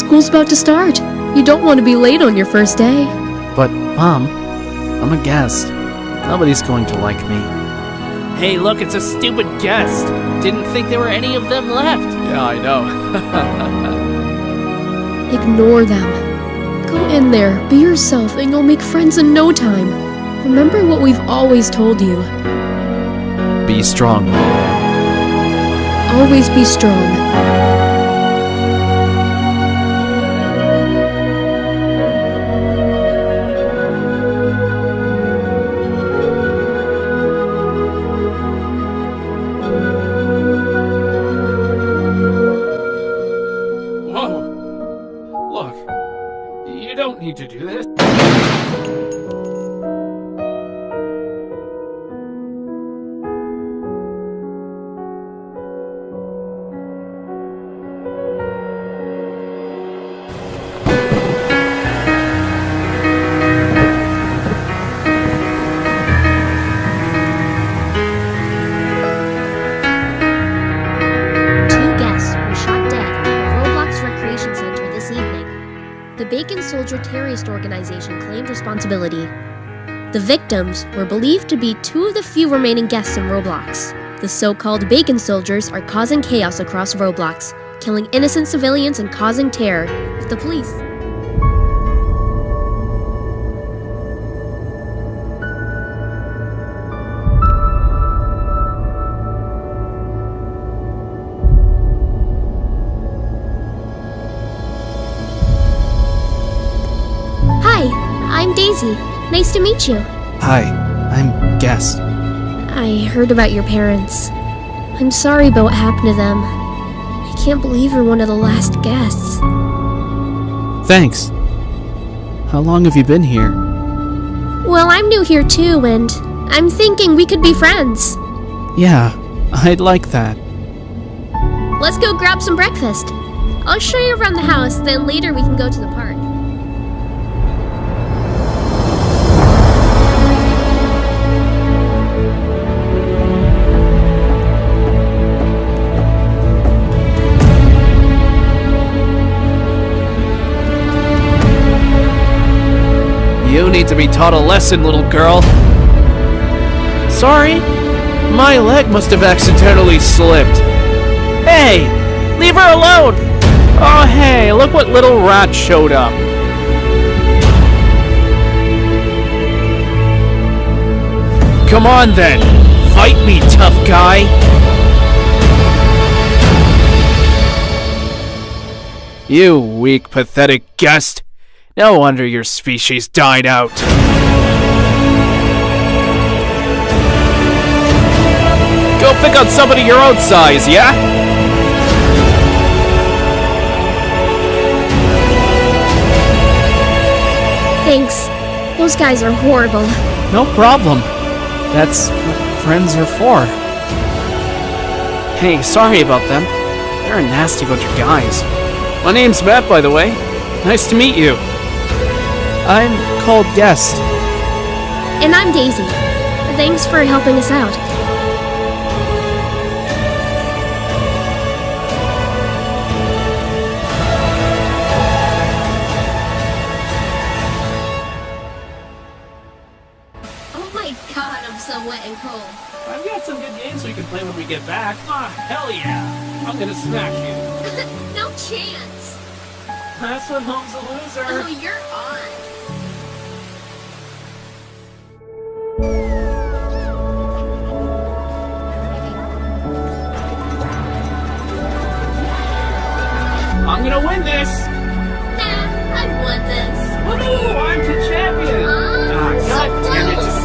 school's about to start. You don't want to be late on your first day. But, Mom, I'm a guest. Nobody's going to like me. Hey, look, it's a stupid guest. Didn't think there were any of them left. Yeah, I know. Ignore them. Go in there, be yourself, and you'll make friends in no time. Remember what we've always told you. Be strong, Mom. Always be strong. You don't need to do this. The Bacon Soldier Terrorist Organization claimed responsibility. The victims were believed to be two of the few remaining guests in Roblox. The so-called Bacon Soldiers are causing chaos across Roblox, killing innocent civilians and causing terror with the police. I'm Daisy. Nice to meet you. Hi, I'm Guest. I heard about your parents. I'm sorry about what happened to them. I can't believe you're one of the last guests. Thanks. How long have you been here? Well, I'm new here too, and I'm thinking we could be friends. Yeah, I'd like that. Let's go grab some breakfast. I'll show you around the house, then later we can go to the park. You need to be taught a lesson, little girl. Sorry? My leg must have accidentally slipped. Hey! Leave her alone! Oh hey, look what little rat showed up. Come on then! Fight me, tough guy! You weak, pathetic guest! No wonder your species died out. Go pick on somebody your own size, yeah? Thanks. Those guys are horrible. No problem. That's what friends are for. Hey, sorry about them. They're a nasty bunch of guys. My name's Matt, by the way. Nice to meet you. I'm called Guest. And I'm Daisy. Thanks for helping us out. Oh my god, I'm so wet and cold. I've got some good games we can play when we get back. Ah, hell yeah. I'm gonna smack you. No chance. That's when home's a loser. Oh, you're on. I'm gonna win this! Nah, I won this. Woohoo! I'm the champion! So God damn it! close.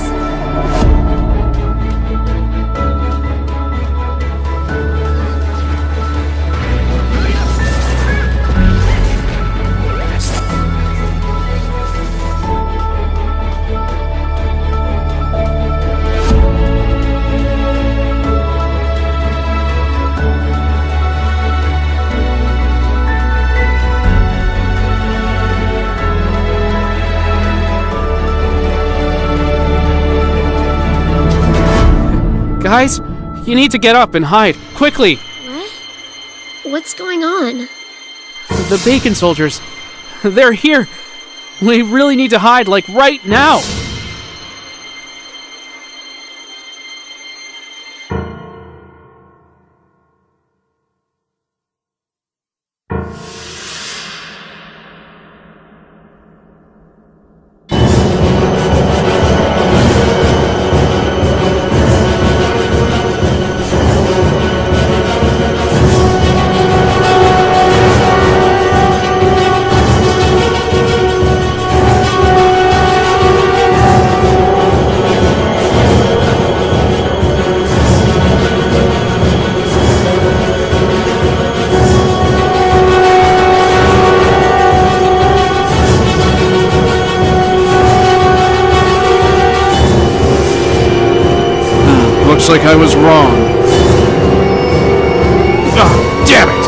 Guys, you need to get up and hide, quickly! What? What's going on? The Bacon Soldiers. They're here. We really need to hide, like right now. Looks like I was wrong. Oh, damn it!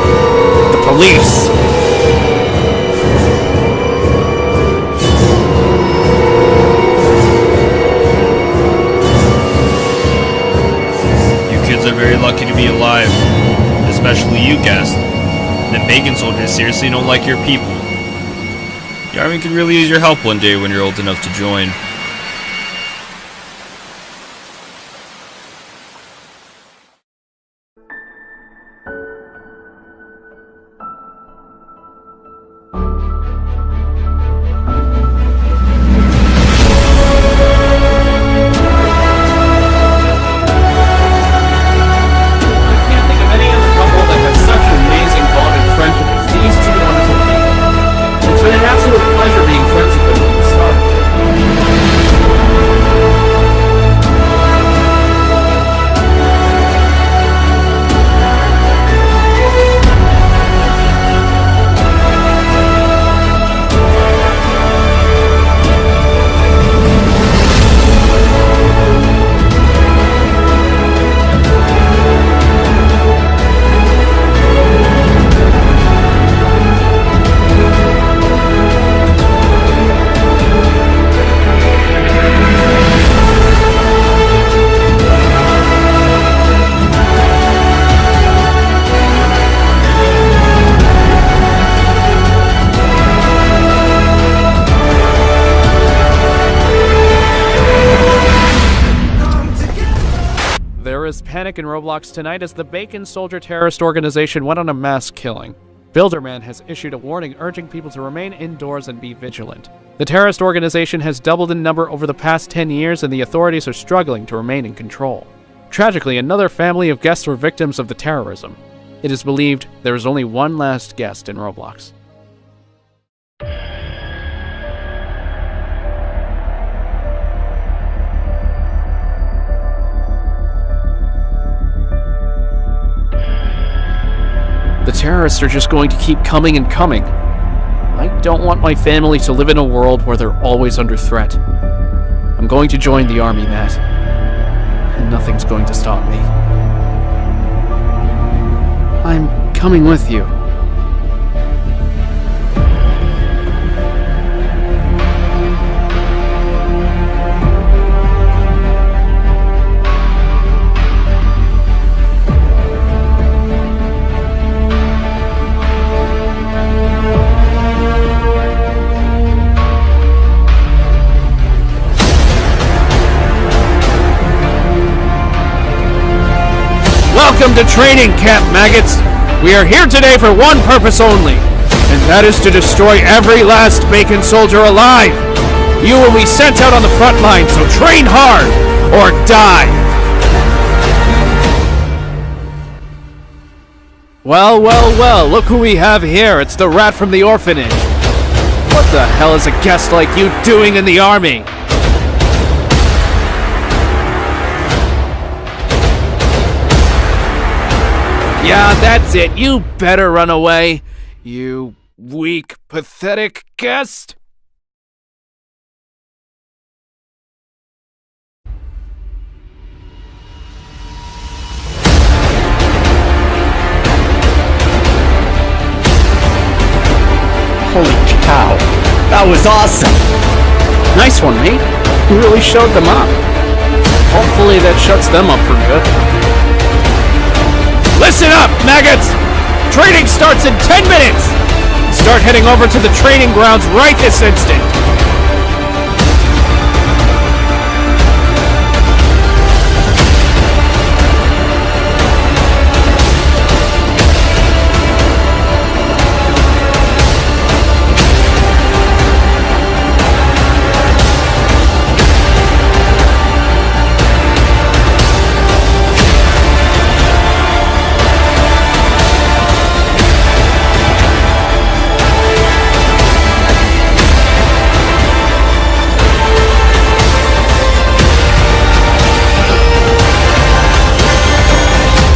The police! You kids are very lucky to be alive. Especially you, Guest. The Bacon Soldiers seriously don't like your people. The army could really use your help one day when you're old enough to join. Panic in Roblox tonight as the Bacon Soldier terrorist organization went on a mass killing. Builderman has issued a warning urging people to remain indoors and be vigilant. The terrorist organization has doubled in number over the past 10 years and the authorities are struggling to remain in control. Tragically, another family of guests were victims of the terrorism. It is believed there is only one last guest in Roblox. The terrorists are just going to keep coming and coming. I don't want my family to live in a world where they're always under threat. I'm going to join the army, Matt. And nothing's going to stop me. I'm coming with you. Welcome to training camp, maggots! We are here today for one purpose only, and that is to destroy every last Bacon Soldier alive! You will be sent out on the front line, so train hard, or die! Well, look who we have here. It's the rat from the orphanage. What the hell is a guest like you doing in the army? Yeah, that's it. You better run away, you weak, pathetic guest. Holy cow, that was awesome! Nice one, mate. You really showed them up. Hopefully that shuts them up for good. Listen up, maggots! Training starts in 10 minutes! Start heading over to the training grounds right this instant!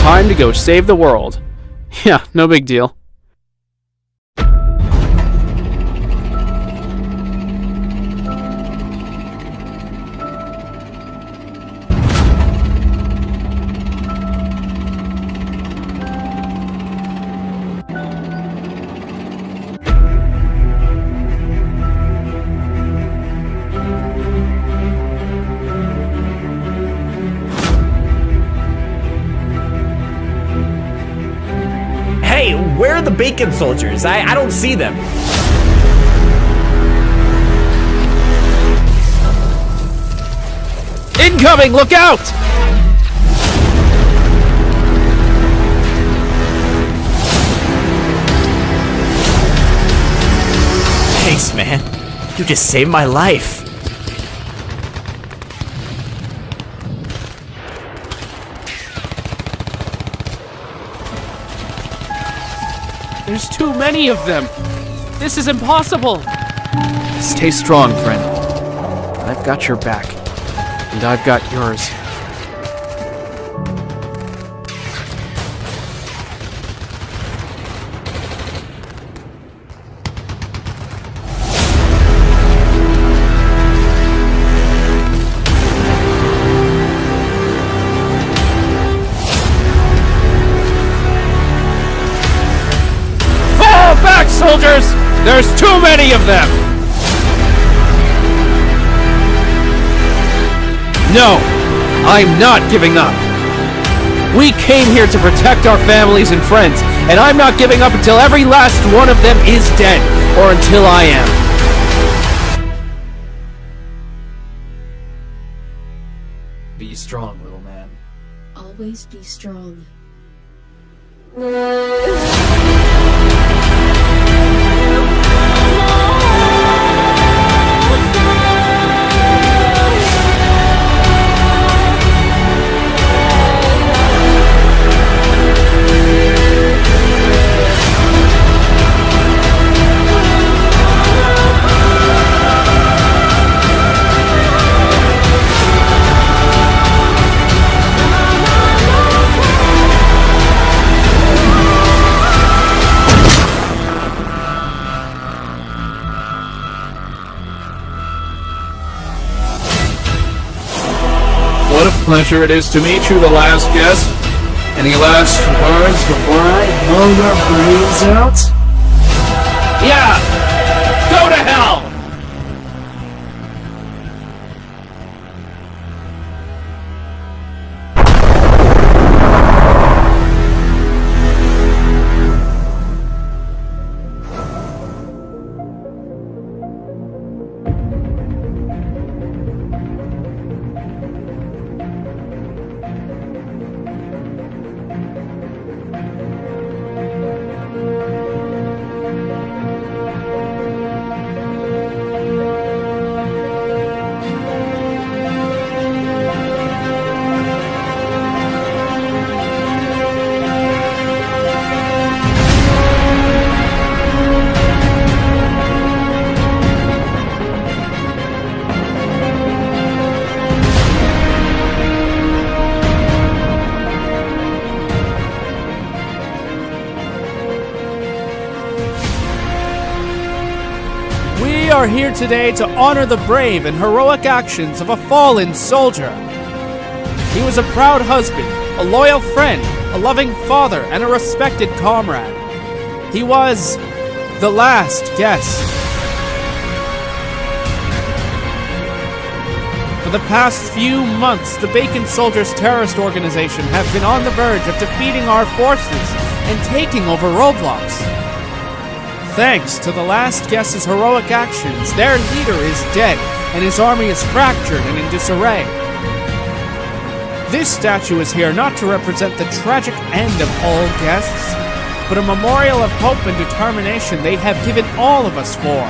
Time to go save the world. Yeah, no big deal. Hey, where are the bacon soldiers? I don't see them. Incoming! Look out! Thanks, man. You just saved my life. There's too many of them. This is impossible. Stay strong, friend. I've got your back. And I've got yours. Fall back, soldiers! There's too many of them! No, I'm not giving up. We came here to protect our families and friends, and I'm not giving up until every last one of them is dead, or until I am. Be strong, little man. Always be strong. What a pleasure it is to meet you, the last guest. Any last words before I blow your brains out? Yeah! Go to hell! We are here today to honor the brave and heroic actions of a fallen soldier. He was a proud husband, a loyal friend, a loving father, and a respected comrade. He was the last guest. For the past few months, the Bacon Soldiers terrorist organization have been on the verge of defeating our forces and taking over Roblox. Thanks to the last guest's heroic actions, their leader is dead, and his army is fractured and in disarray. This statue is here not to represent the tragic end of all guests, but a memorial of hope and determination they have given all of us for.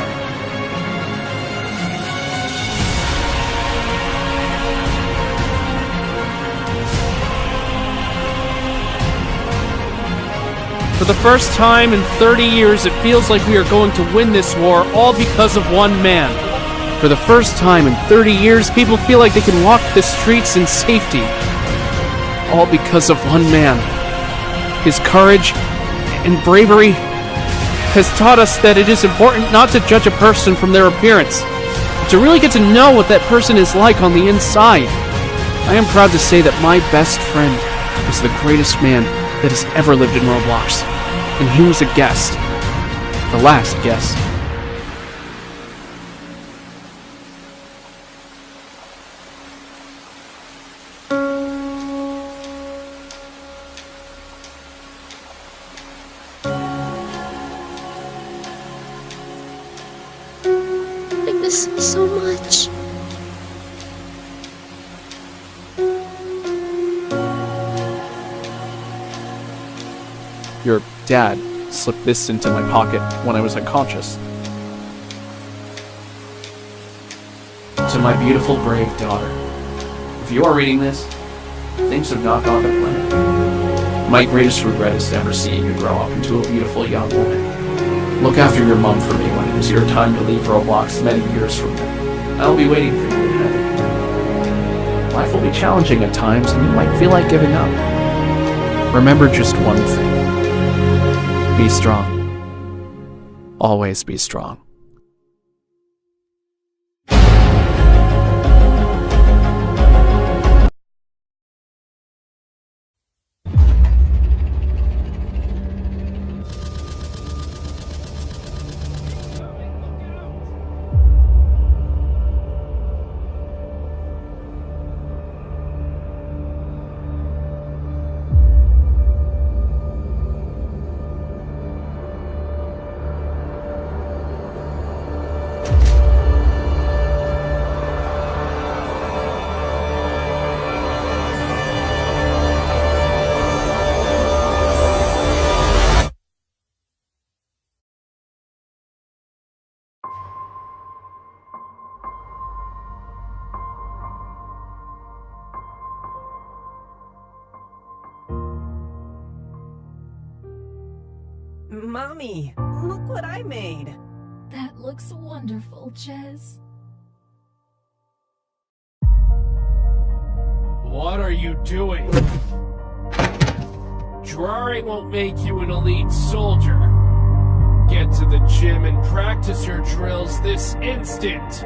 For the first time in 30 years, it feels like we are going to win this war all because of one man. For the first time in 30 years, people feel like they can walk the streets in safety. All because of one man. His courage and bravery has taught us that it is important not to judge a person from their appearance, but to really get to know what that person is like on the inside. I am proud to say that my best friend is the greatest man that has ever lived in Roblox, and he was a guest. The last guest. I miss him so much. Your dad slipped this into my pocket when I was unconscious. To my beautiful, brave daughter, if you are reading this, things have not gone to plan. My greatest regret is never seeing you grow up into a beautiful young woman. Look after your mom for me when it is your time to leave Roblox many years from now. I'll be waiting for you in heaven. Life will be challenging at times and you might feel like giving up. Remember just one thing. Be strong. Always be strong. Mommy, look what I made. That looks wonderful, Ches. What are you doing? Drawing won't make you an elite soldier. Get to the gym and practice your drills this instant.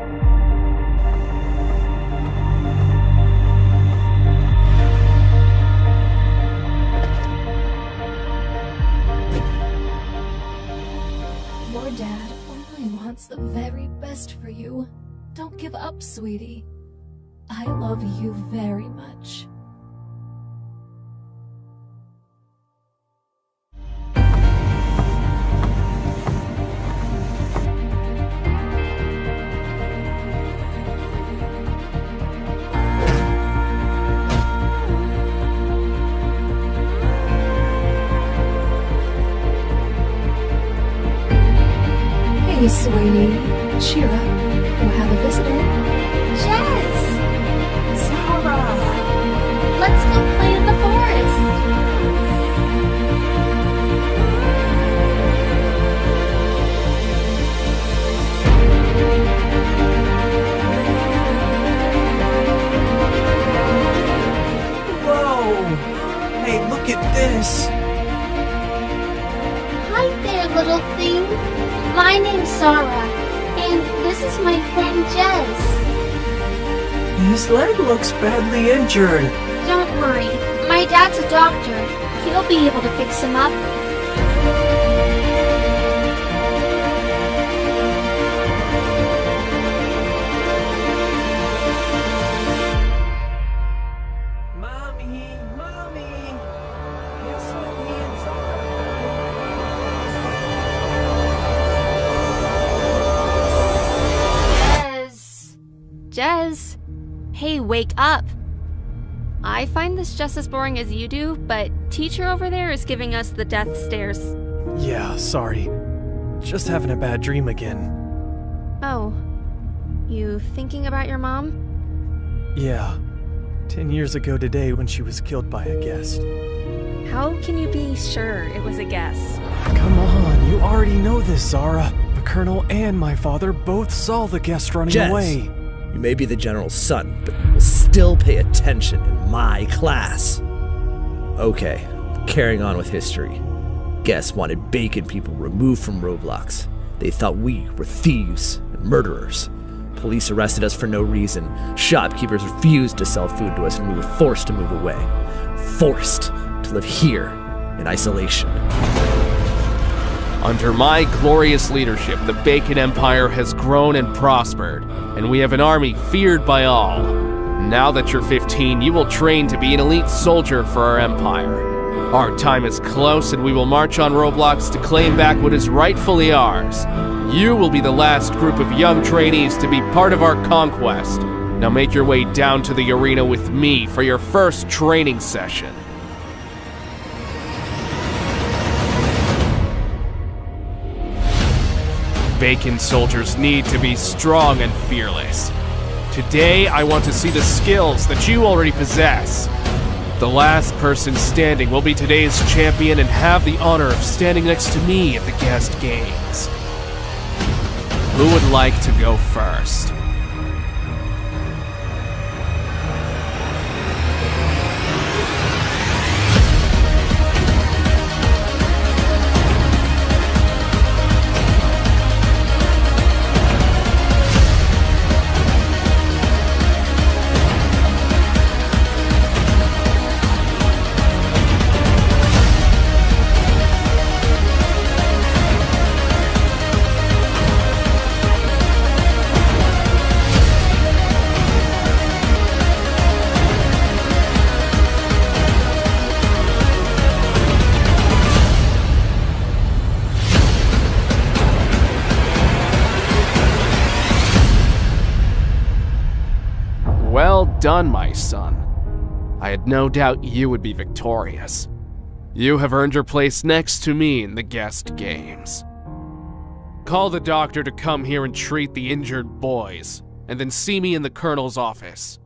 Your dad only wants the very best for you. Don't give up, sweetie. I love you very much. Hey, sweetie. Cheer up. You have a visitor. Jess! Zara! Let's go play in the forest! Whoa! Hey, look at this. Hi there, little thing. My name's Zara, and this is my friend Jess. His leg looks badly injured. Don't worry, my dad's a doctor. He'll be able to fix him up. Mommy! Guess what me and Zara Hey, wake up! I find this just as boring as you do, but teacher over there is giving us the death stares. Yeah, sorry. Just having a bad dream again. Oh. You thinking about your mom? Yeah. 10 years ago today when she was killed by a guest. How can you be sure it was a guess? Come on, you already know this, Zara. The Colonel and my father both saw the guest running Jez, away. You may be the General's son, but you will still pay attention in my class. Okay, carrying on with history. Guests wanted Bacon people removed from Roblox. They thought we were thieves and murderers. Police arrested us for no reason. Shopkeepers refused to sell food to us and we were forced to move away. Forced to live here in isolation. Under my glorious leadership, the Bacon Empire has grown and prospered, and we have an army feared by all. Now that you're 15, you will train to be an elite soldier for our empire. Our time is close, and we will march on Roblox to claim back what is rightfully ours. You will be the last group of young trainees to be part of our conquest. Now make your way down to the arena with me for your first training session. Bacon soldiers need to be strong and fearless. Today, I want to see the skills that you already possess. The last person standing will be today's champion and have the honor of standing next to me at the guest games. Who would like to go first? Well done, my son. I had no doubt you would be victorious. You have earned your place next to me in the guest games. Call the doctor to come here and treat the injured boys, and then see me in the Colonel's office.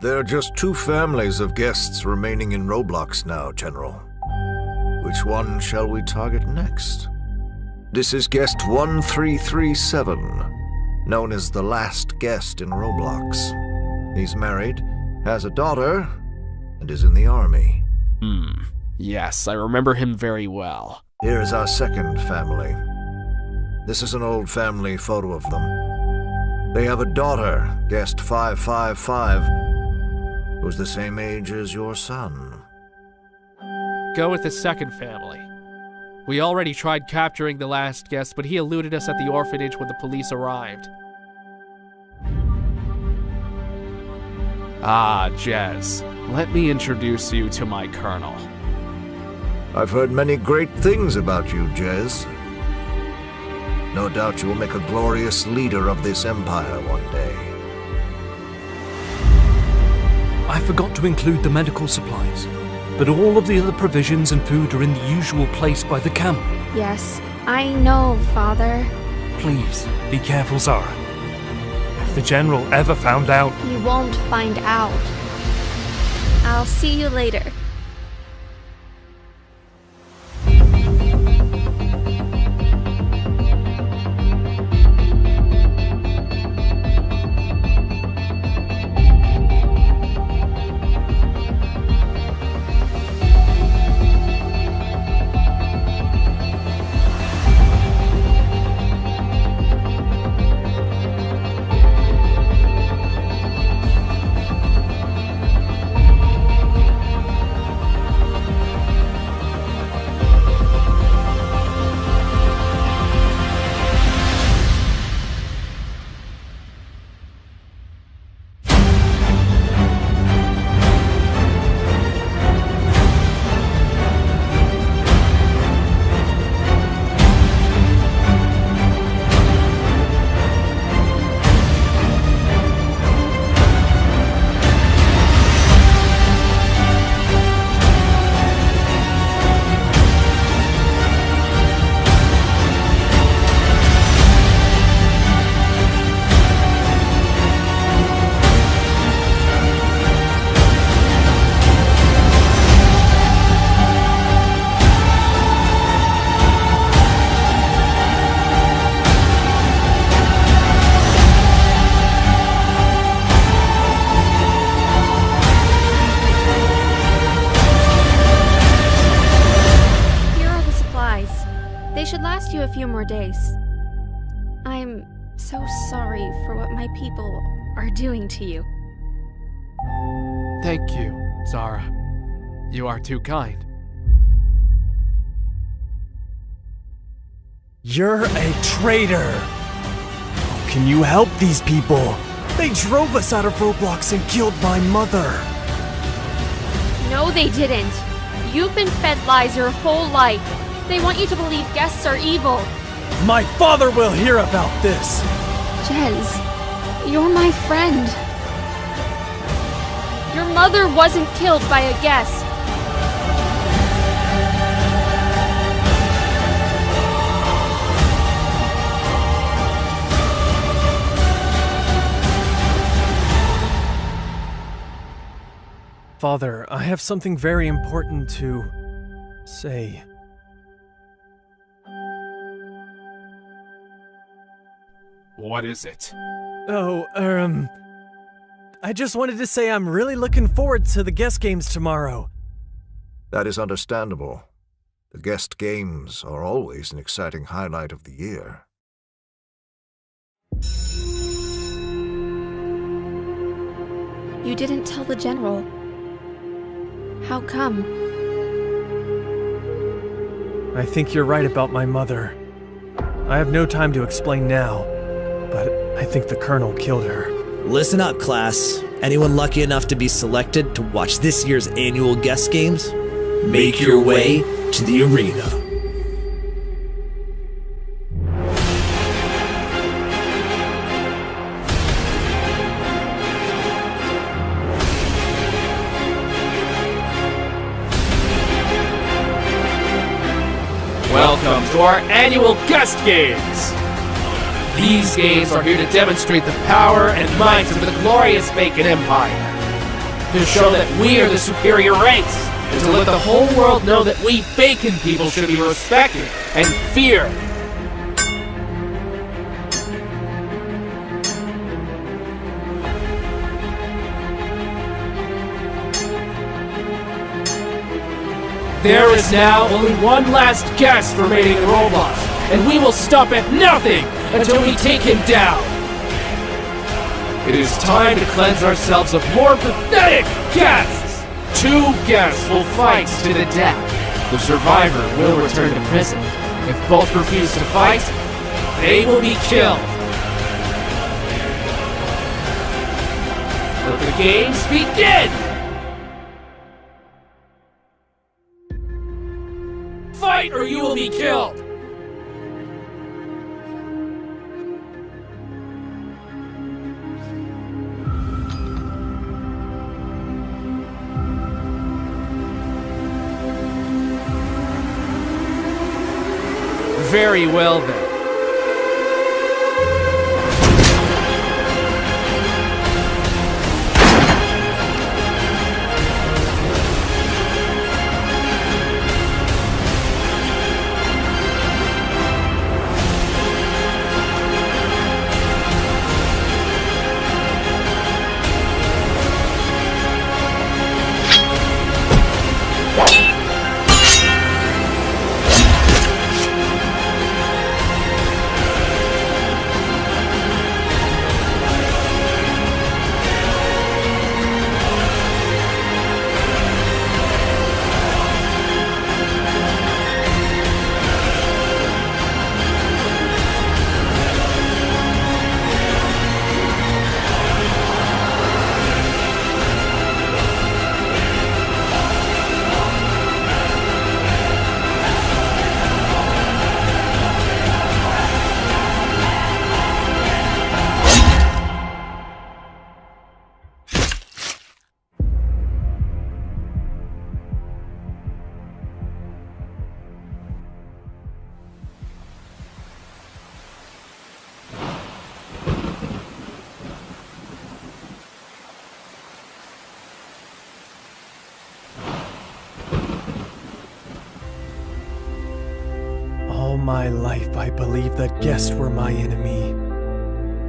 There are just 2 families of guests remaining in Roblox now, General. Which one shall we target next? This is guest 1337, known as the last guest in Roblox. He's married, has a daughter, and is in the army. Yes, I remember him very well. Here's our second family. This is an old family photo of them. They have a daughter, guest 555, who's the same age as your son. Go with the second family. We already tried capturing the last guest, but he eluded us at the orphanage when the police arrived. Ah, Jez. Let me introduce you to my colonel. I've heard many great things about you, Jez. No doubt you will make a glorious leader of this empire one day. I forgot to include the medical supplies, but all of the other provisions and food are in the usual place by the camp. Yes, I know, Father. Please, be careful, Zara. If the General ever found out... He won't find out. I'll see you later. few more days. I'm so sorry for what my people are doing to you. Thank you, Zara. You are too kind. You're a traitor! How can you help these people? They drove us out of Roblox and killed my mother! No, they didn't. You've been fed lies your whole life. They want you to believe guests are evil. My father will hear about this! Jez, you're my friend. Your mother wasn't killed by a guest. Father, I have something very important to say. What is it? Oh, I just wanted to say I'm really looking forward to the guest games tomorrow. That is understandable. The guest games are always an exciting highlight of the year. You didn't tell the general. How come? I think you're right about my mother. I have no time to explain now, but I think the Colonel killed her. Listen up, class. Anyone lucky enough to be selected to watch this year's annual guest games? Make your way to the arena. Welcome to our annual guest games! These games are here to demonstrate the power and might of the glorious Bacon Empire. To show that we are the superior race, and to let the whole world know that we Bacon people should be respected and feared. There is now only one last guest remaining in Roblox, and we will stop at nothing until we take him down. It is time to cleanse ourselves of more pathetic guests. 2 guests will fight to the death. The survivor will return to prison. If both refuse to fight, they will be killed. Let the games begin! Fight or you will be killed! Very well then. All my life I believed that guests were my enemy.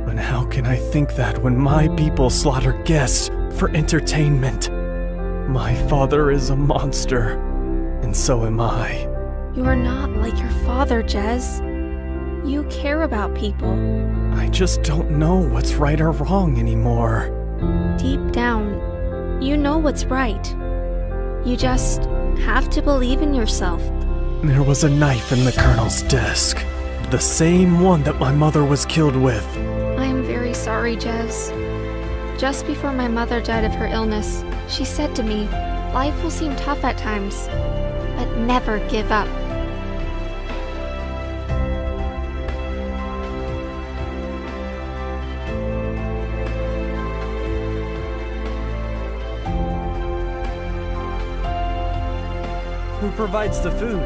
But how can I think that when my people slaughter guests for entertainment? My father is a monster, and so am I. You're not like your father, Jez. You care about people. I just don't know what's right or wrong anymore. Deep down, you know what's right. You just have to believe in yourself. There was a knife in the Colonel's desk. The same one that my mother was killed with. I am very sorry, Jez. Just before my mother died of her illness, she said to me, life will seem tough at times, but never give up. Who provides the food?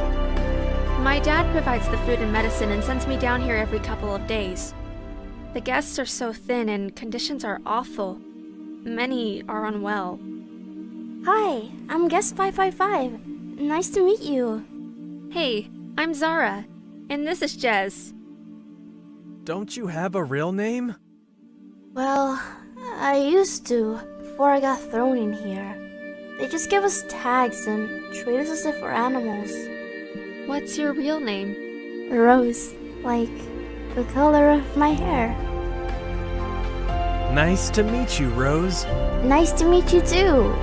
My dad provides the food and medicine and sends me down here every couple of days. The guests are so thin and conditions are awful. Many are unwell. Hi, I'm Guest 555. Nice to meet you. Hey, I'm Zara, and this is Jez. Don't you have a real name? Well, I used to, before I got thrown in here. They just give us tags and treat us as if we're animals. What's your real name? Rose, like the color of my hair. Nice to meet you, Rose. Nice to meet you too.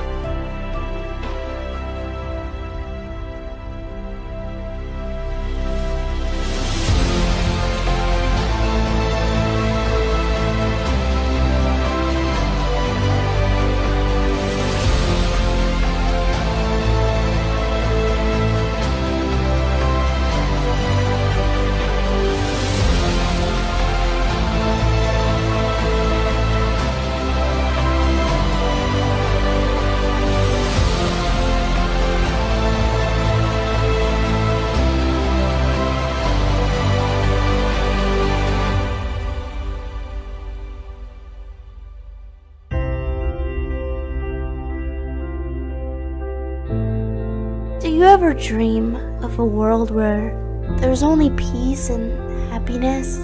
Do you ever dream of a world where there's only peace and happiness?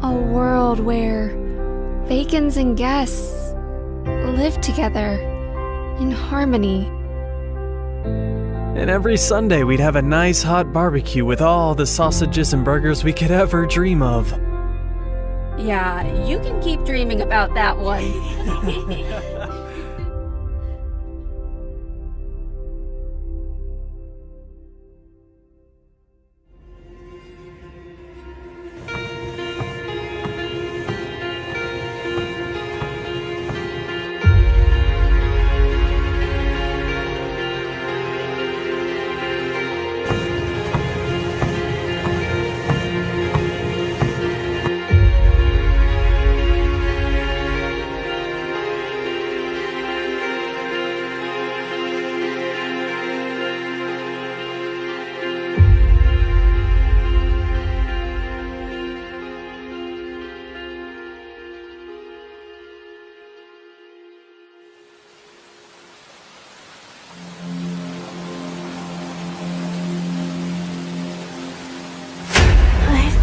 A world where Bacons and guests live together in harmony. And every Sunday we'd have a nice hot barbecue with all the sausages and burgers we could ever dream of. Yeah, you can keep dreaming about that one.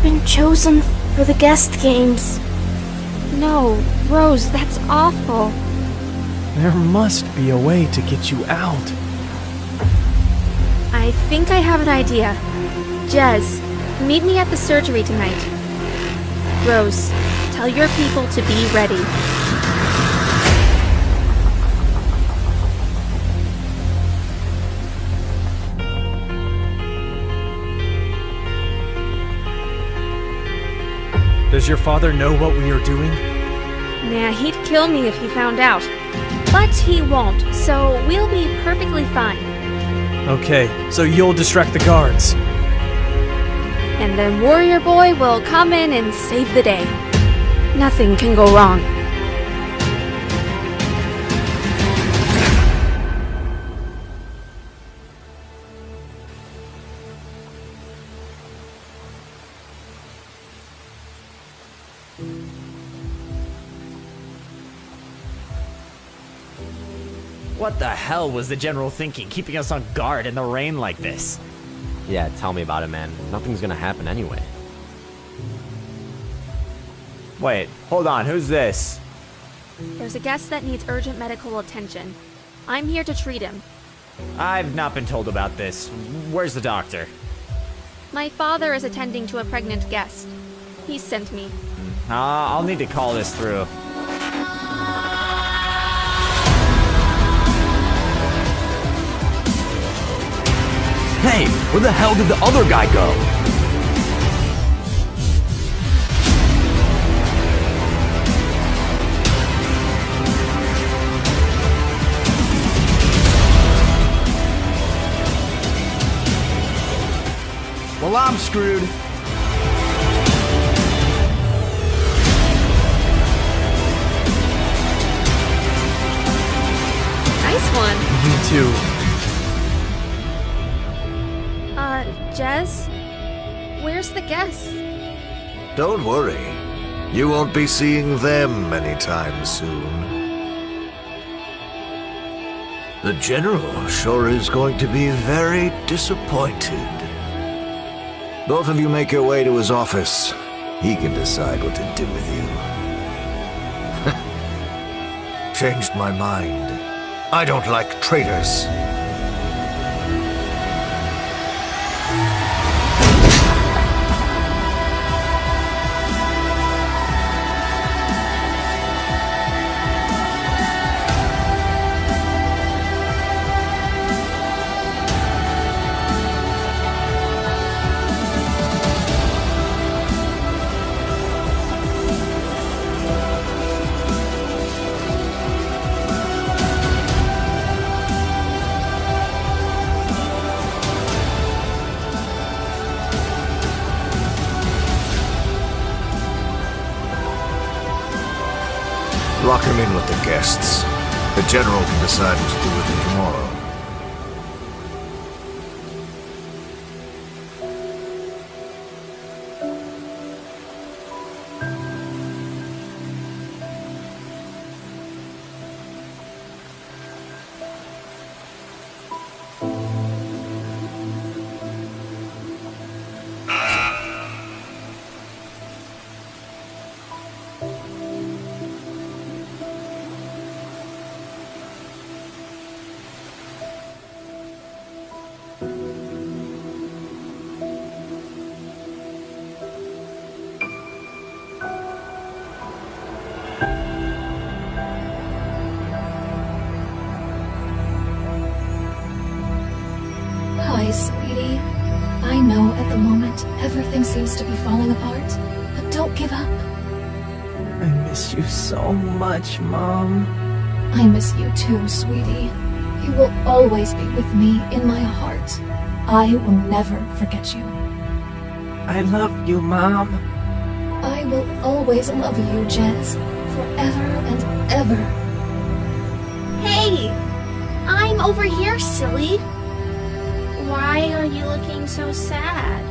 Been chosen for the guest games. No, Rose, that's awful. There must be a way to get you out. I think I have an idea. Jez, meet me at the surgery tonight. Rose, tell your people to be ready. Does your father know what we are doing? Nah, he'd kill me if he found out. But he won't, so we'll be perfectly fine. Okay, so you'll distract the guards. And then Warrior Boy will come in and save the day. Nothing can go wrong. What the hell was the General thinking, keeping us on guard in the rain like this? Yeah, tell me about it, man. Nothing's gonna happen anyway. Wait, hold on, who's this? There's a guest that needs urgent medical attention. I'm here to treat him. I've not been told about this. Where's the doctor? My father is attending to a pregnant guest. He sent me. I'll need to call this through. Hey, where the hell did the other guy go? Well, I'm screwed. Nice one. Me too. Jez? Where's the guests? Don't worry. You won't be seeing them anytime soon. The General sure is going to be very disappointed. Both of you make your way to his office. He can decide what to do with you. Changed my mind. I don't like traitors. Lock him in with the guests. The General can decide what to do with him tomorrow. Hi, sweetie. I know at the moment everything seems to be falling apart, but don't give up. I miss you so much, Mom. I miss you too, sweetie. You will always be with me in my heart. I will never forget you. I love you, Mom. I will always love you, Jez, forever and ever. Hey! I'm over here, silly. Why are you looking so sad?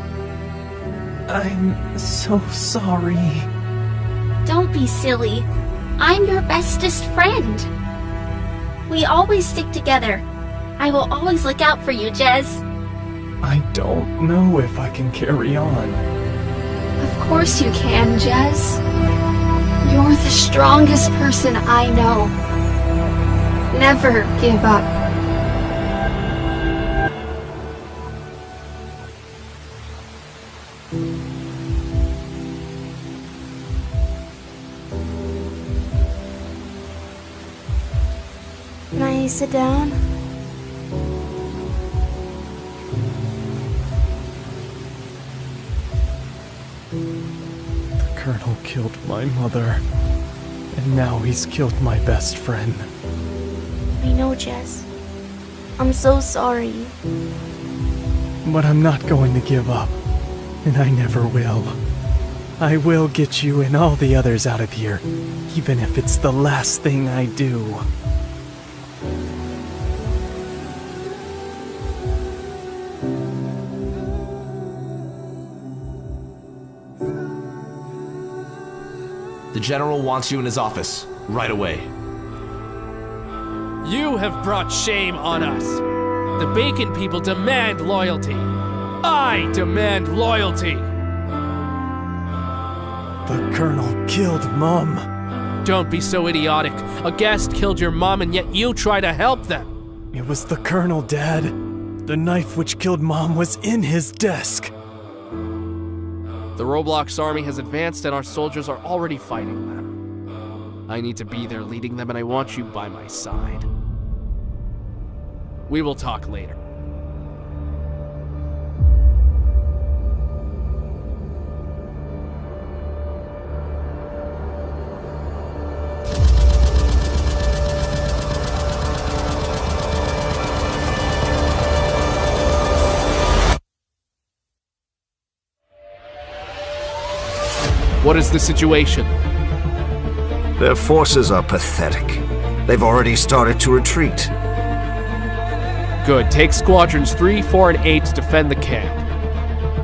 I'm so sorry. Don't be silly. I'm your bestest friend. We always stick together. I will always look out for you, Jez. I don't know if I can carry on. Of course you can, Jez. You're the strongest person I know. Never give up. Can I sit down? The Colonel killed my mother, and now he's killed my best friend. I know, Jez. I'm so sorry. But I'm not going to give up, and I never will. I will get you and all the others out of here, even if it's the last thing I do. The General wants you in his office, right away. You have brought shame on us. The Bacon people demand loyalty. I demand loyalty. The Colonel killed Mom. Don't be so idiotic. A guest killed your mom and yet you try to help them. It was the Colonel, Dad. The knife which killed Mom was in his desk. The Roblox army has advanced and our soldiers are already fighting them. I need to be there leading them and I want you by my side. We will talk later. What is the situation? Their forces are pathetic. They've already started to retreat. Good. Take squadrons 3, 4, and 8 to defend the camp.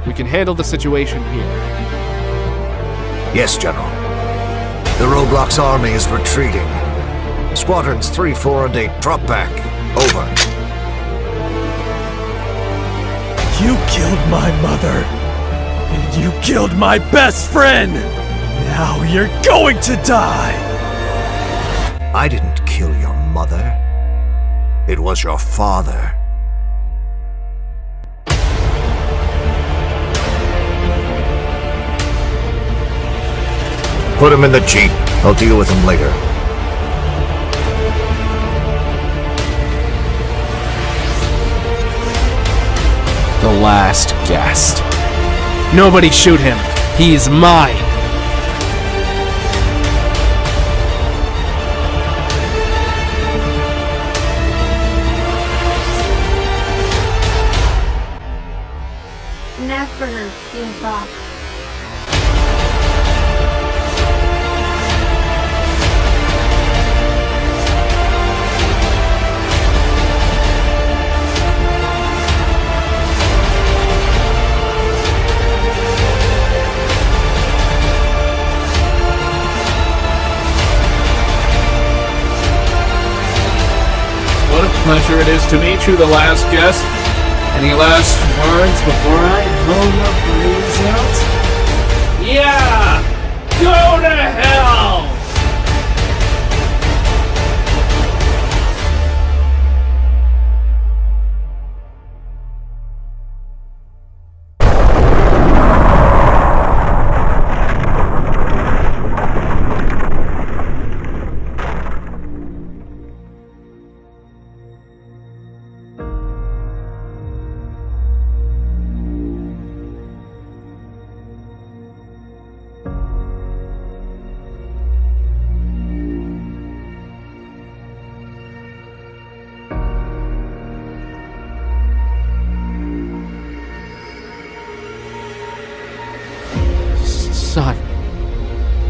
We can handle the situation here. Yes, General. The Roblox army is retreating. Squadrons 3, 4, and 8, drop back. Over. You killed my mother. And you killed my best friend! Now you're going to die! I didn't kill your mother. It was your father. Put him in the Jeep. I'll deal with him later. The last guest. Nobody shoot him. He's mine. Never give up. What a pleasure it is to meet you, the last guest. Any last words before I blow your brains out? Yeah! Go to hell! Son,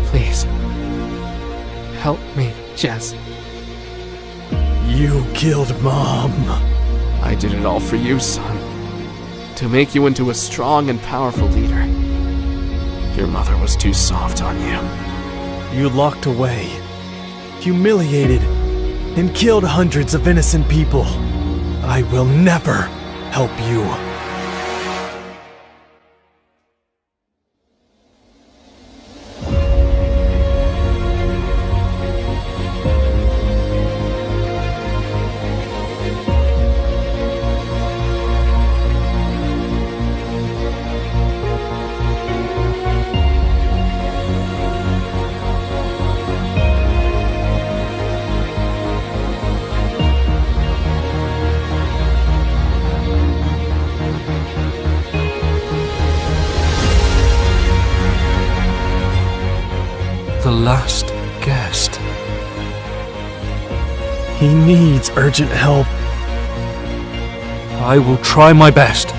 please, help me, Jess. You killed Mom. I did it all for you, son. To make you into a strong and powerful leader. Your mother was too soft on you. You locked away, humiliated, and killed hundreds of innocent people. I will never help you. The last guest. He needs urgent help. I will try my best.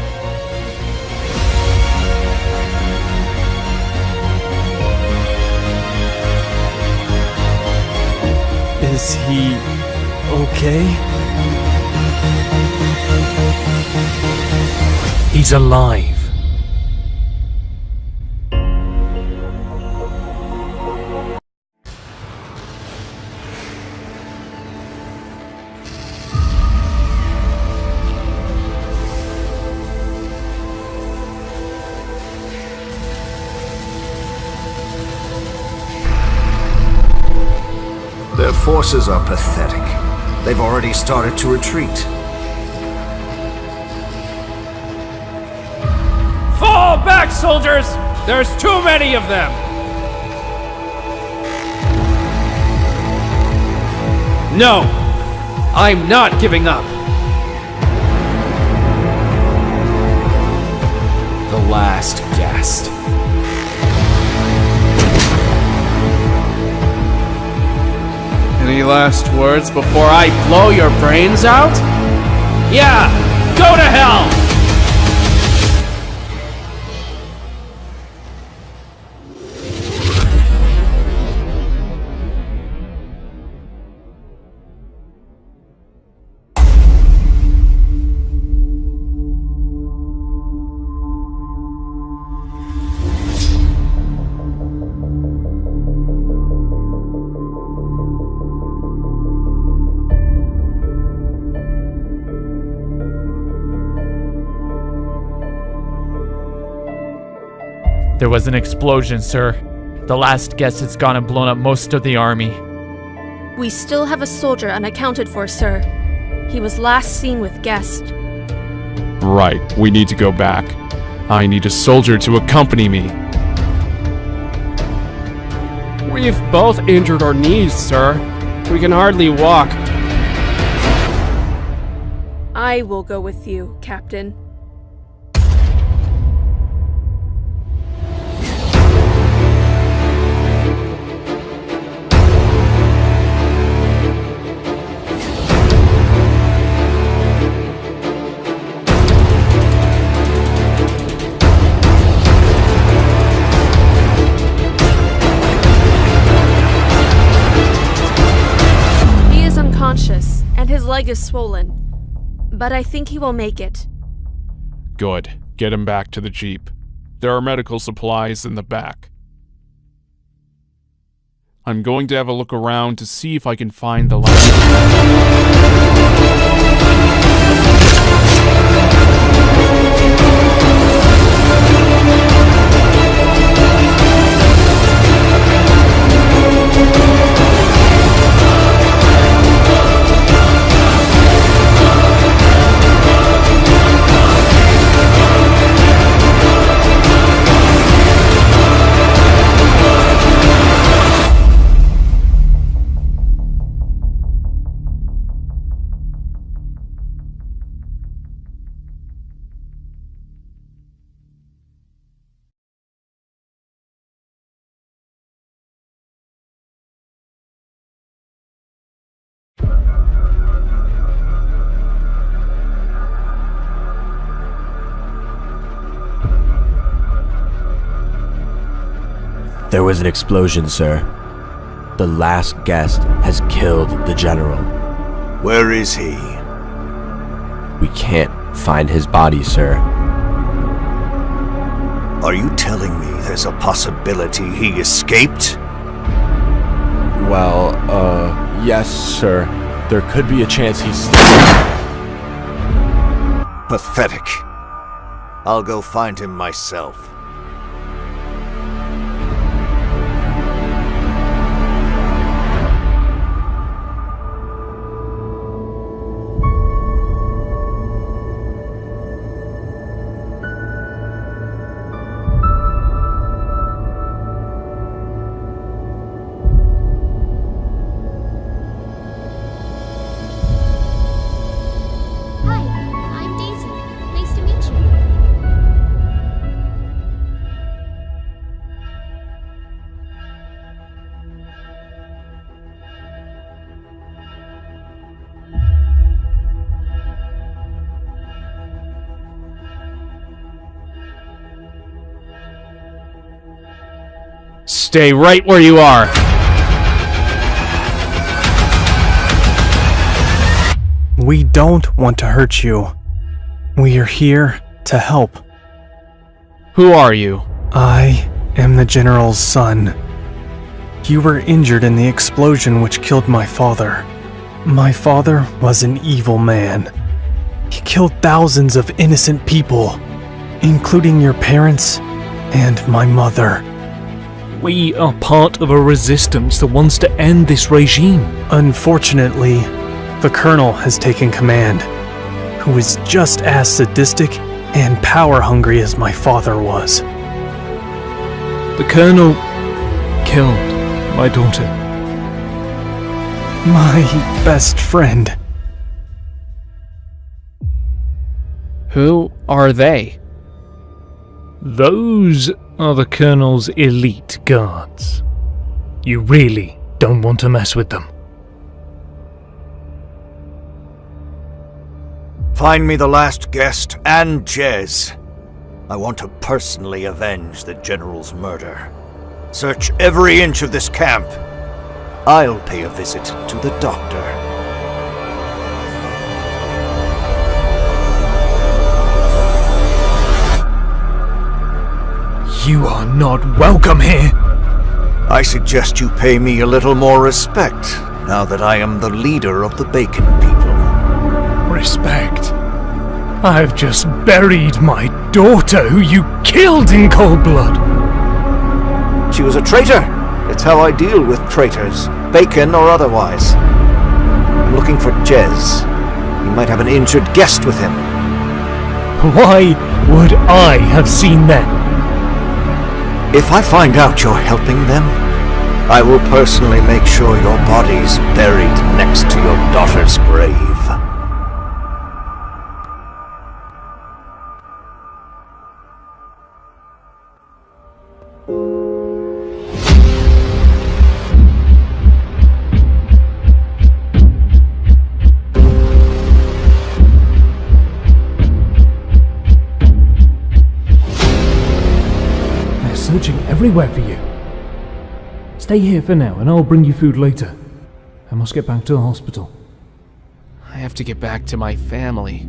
Is he okay? He's alive. Their forces are pathetic. They've already started to retreat. Fall back, soldiers! There's too many of them! No! I'm not giving up! The last guest. Any last words before I blow your brains out? Yeah! Go to hell! There was an explosion, sir. The last guest has gone and blown up most of the army. We still have a soldier unaccounted for, sir. He was last seen with Guest. Right, we need to go back. I need a soldier to accompany me. We've both injured our knees, sir. We can hardly walk. I will go with you, Captain. And his leg is swollen, but I think he will make it. Good. Get him back to the jeep. There are medical supplies in the back. I'm going to have a look around to see if I can find the There was an explosion, sir. The last guest has killed the general. Where is he? We can't find his body, sir. Are you telling me there's a possibility he escaped? Well, yes, sir. There could be a chance he's... Pathetic. I'll go find him myself. Stay right where you are. We don't want to hurt you. We are here to help. Who are you? I am the General's son. You were injured in the explosion which killed my father. My father was an evil man. He killed thousands of innocent people, including your parents and my mother. We are part of a resistance that wants to end this regime. Unfortunately, the Colonel has taken command, who is just as sadistic and power-hungry as my father was. The Colonel killed my daughter. My best friend. Who are they? Those are the Colonel's elite guards. You really don't want to mess with them. Find me the last guest and Jez. I want to personally avenge the General's murder. Search every inch of this camp. I'll pay a visit to the doctor. You are not welcome here. I suggest you pay me a little more respect, now that I am the leader of the Bacon people. Respect? I've just buried my daughter, who you killed in cold blood. She was a traitor. It's how I deal with traitors, Bacon or otherwise. I'm looking for Jez. He might have an injured guest with him. Why would I have seen them? If I find out you're helping them, I will personally make sure your body's buried next to your daughter's grave. Searching everywhere for you. Stay here for now, and I'll bring you food later. I must get back to the hospital. I have to get back to my family.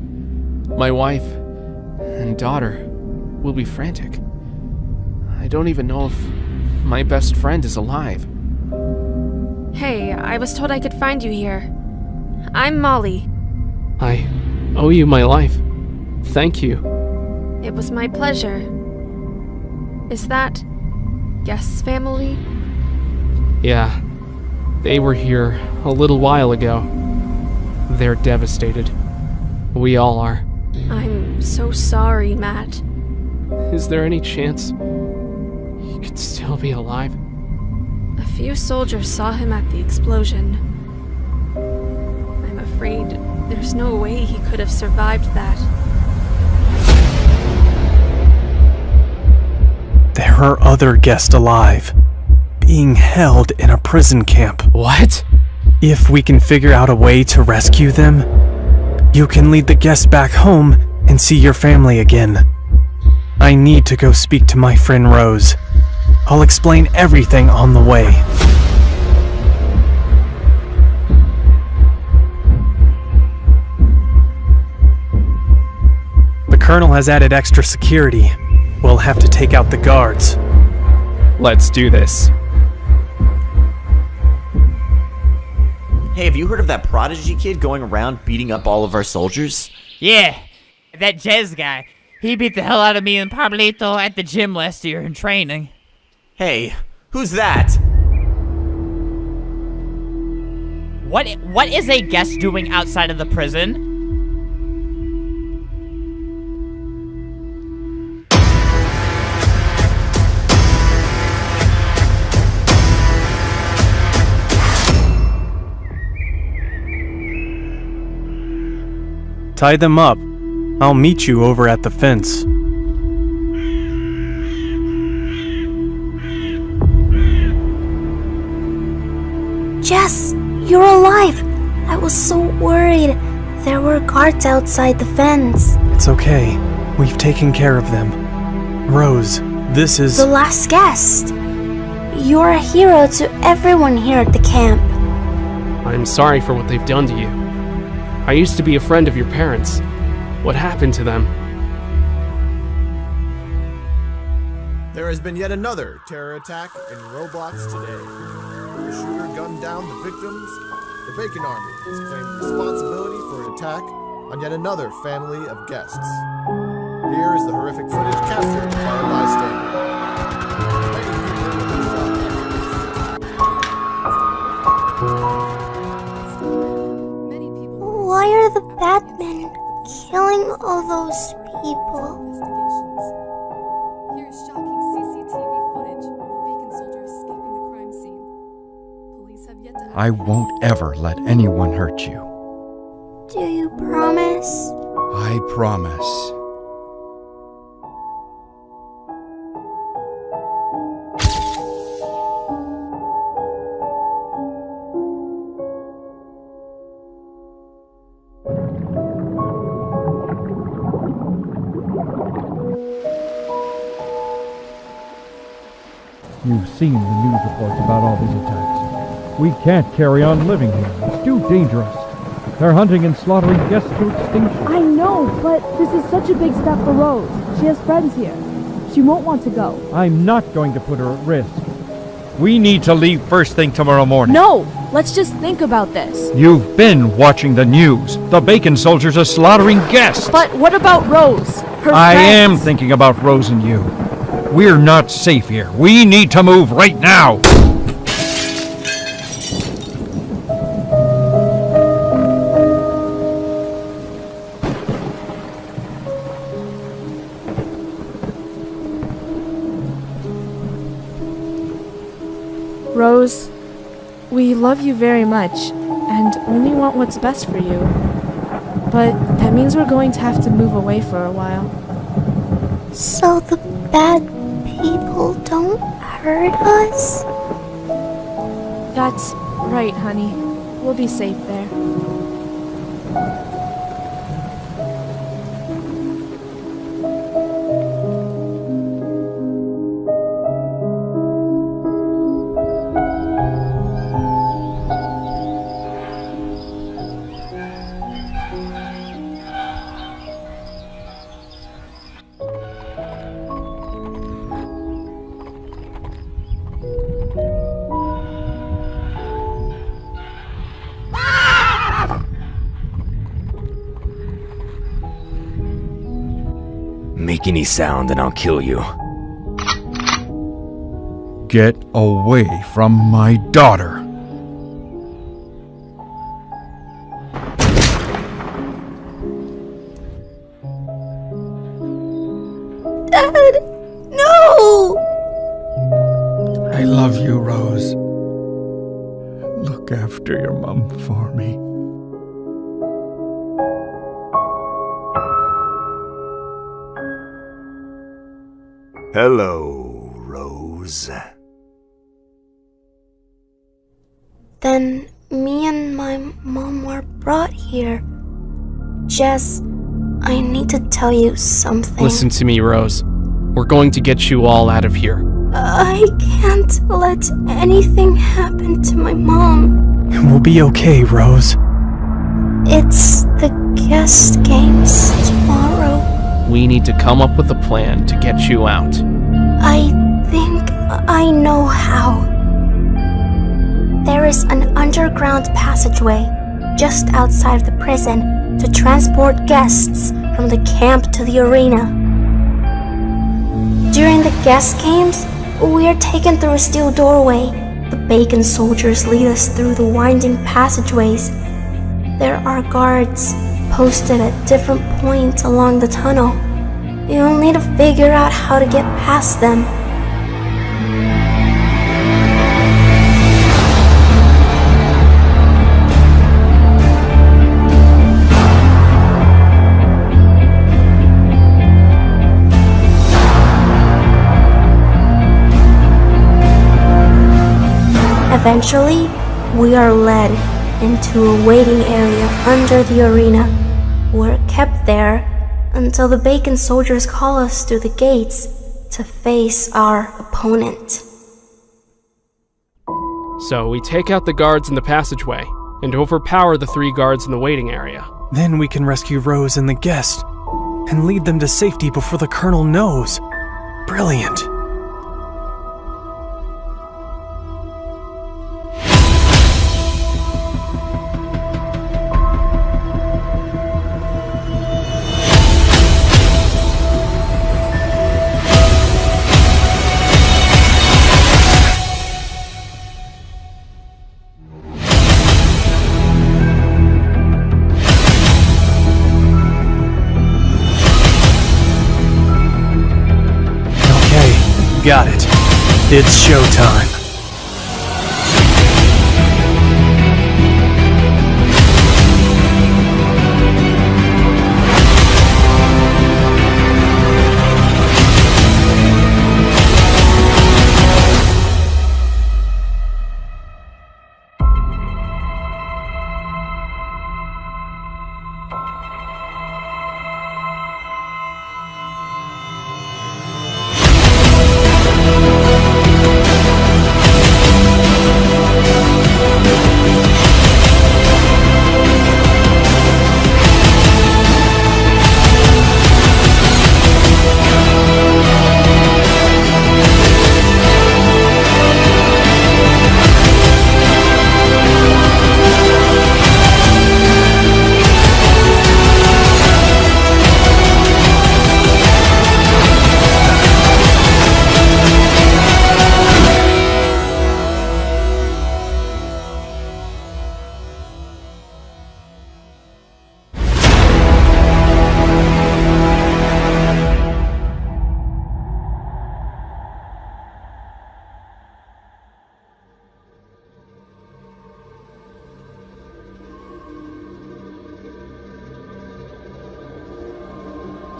My wife and daughter will be frantic. I don't even know if my best friend is alive. Hey, I was told I could find you here. I'm Molly. I owe you my life. Thank you. It was my pleasure. Is that Guest's family? Yeah, they were here a little while ago. They're devastated. We all are. I'm so sorry, Matt. Is there any chance he could still be alive? A few soldiers saw him at the explosion. I'm afraid there's no way he could have survived that. There are other guests alive, being held in a prison camp. What? If we can figure out a way to rescue them, you can lead the guests back home and see your family again. I need to go speak to my friend Rose. I'll explain everything on the way. The Colonel has added extra security. We'll have to take out the guards. Let's do this. Hey, have you heard of that Prodigy kid going around beating up all of our soldiers? Yeah, that Jez guy. He beat the hell out of me and Pablito at the gym last year in training. Hey, who's that? What is a guest doing outside of the prison? Tie them up. I'll meet you over at the fence. Jess, you're alive! I was so worried. There were guards outside the fence. It's okay. We've taken care of them. Rose, this is... The last guest. You're a hero to everyone here at the camp. I'm sorry for what they've done to you. I used to be a friend of your parents. What happened to them? There has been yet another terror attack in Roblox today. The shooter gunned down the victims. The Bacon Army has claimed responsibility for an attack on yet another family of guests. Here is the horrific footage captured by a bystander. Why are the Batmen killing all those people? Here's shocking CCTV footage I won't ever let anyone hurt you. Do you promise? I promise. You've seen the news reports about all these attacks. We can't carry on living here. It's too dangerous. They're hunting and slaughtering guests to extinction. I know, but this is such a big step for Rose. She has friends here. She won't want to go. I'm not going to put her at risk. We need to leave first thing tomorrow morning. No! Let's just think about this. You've been watching the news. The Bacon soldiers are slaughtering guests. But what about Rose? Her I friends? am thinking about Rose and you. We're not safe here. We need to move right now. Rose, we love you very much and only want what's best for you. But that means we're going to have to move away for a while. So the bad people don't hurt us? That's right, honey. We'll be safe there. Make any sound and I'll kill you. Get away from my daughter. Dad, no! I love you, Rose. Look after your mom for me. Hello, Rose. Then me and my mom were brought here. Jess, I need to tell you something. Listen to me, Rose. We're going to get you all out of here. I can't let anything happen to my mom. We'll be okay, Rose. It's the guest games tomorrow. We need to come up with a plan to get you out. I think I know how. There is an underground passageway just outside the prison to transport guests from the camp to the arena. During the guest games, we are taken through a steel doorway. The Bacon soldiers lead us through the winding passageways. There are guards posted at different points along the tunnel. You'll need to figure out how to get past them. Eventually, we are led into a waiting area under the arena. We're kept there until the Bacon soldiers call us through the gates to face our opponent. So we take out the guards in the passageway and overpower the 3 guards in the waiting area. Then we can rescue Rose and the guest and lead them to safety before the Colonel knows. Brilliant. Got it. It's showtime.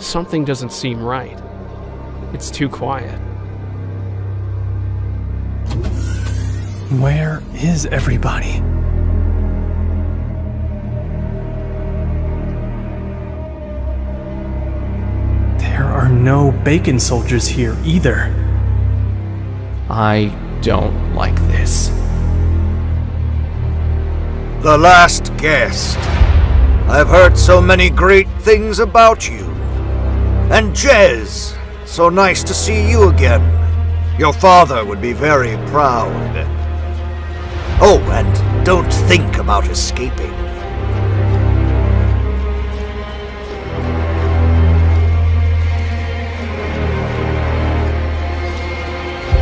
Something doesn't seem right. It's too quiet. Where is everybody? There are no Bacon soldiers here either. I don't like this. The last guest. I've heard so many great things about you. And Jez, so nice to see you again. Your father would be very proud. Oh, and don't think about escaping.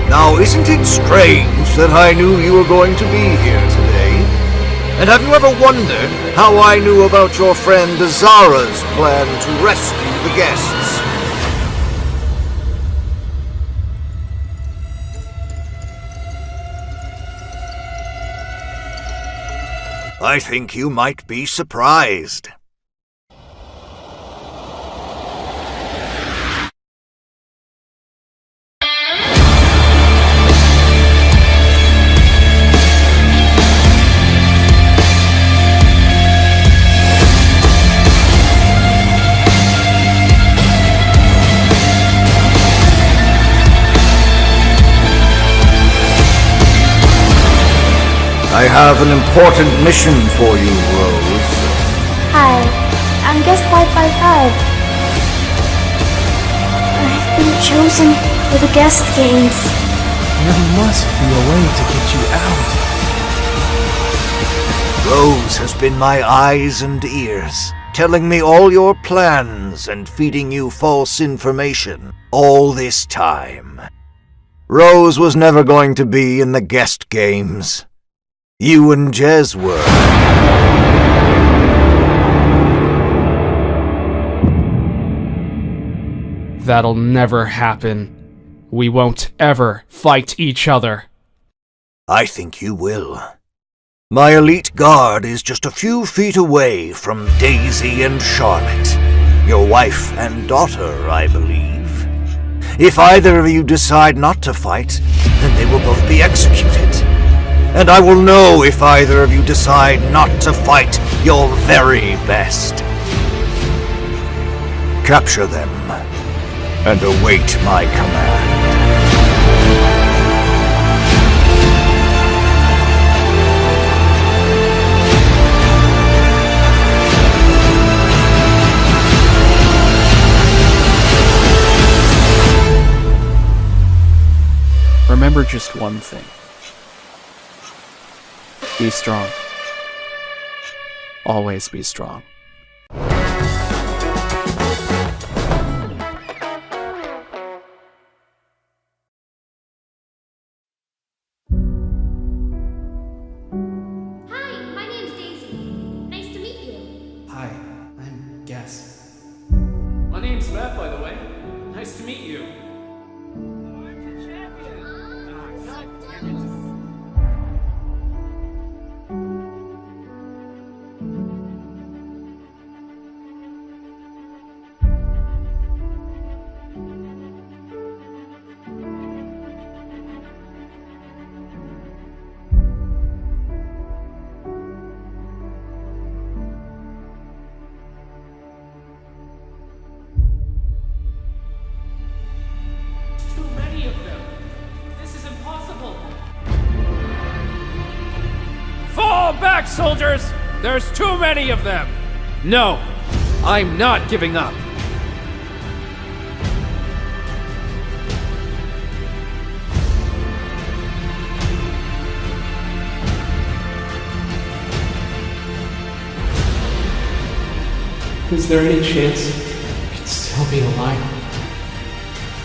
Now, isn't it strange that I knew you were going to be here today? And have you ever wondered how I knew about your friend Azara's plan to rescue the guests? I think you might be surprised. I have an important mission for you, Rose. Hi, I'm guest 555. I've been chosen for the guest games. There must be a way to get you out. Rose has been my eyes and ears, telling me all your plans and feeding you false information all this time. Rose was never going to be in the guest games. You and Jez were. That'll never happen. We won't ever fight each other. I think you will. My elite guard is just a few feet away from Daisy and Charlotte, your wife and daughter, I believe. If either of you decide not to fight, then they will both be executed. And I will know if either of you decide not to fight your very best. Capture them, and await my command. Remember just one thing. Be strong. Always be strong. Hi, my name's Daisy. Nice to meet you. Hi, I'm Guess. My name's Matt, by the way. Nice to meet you. Fall back, soldiers! There's too many of them! No, I'm not giving up. Is there any chance I could still be alive?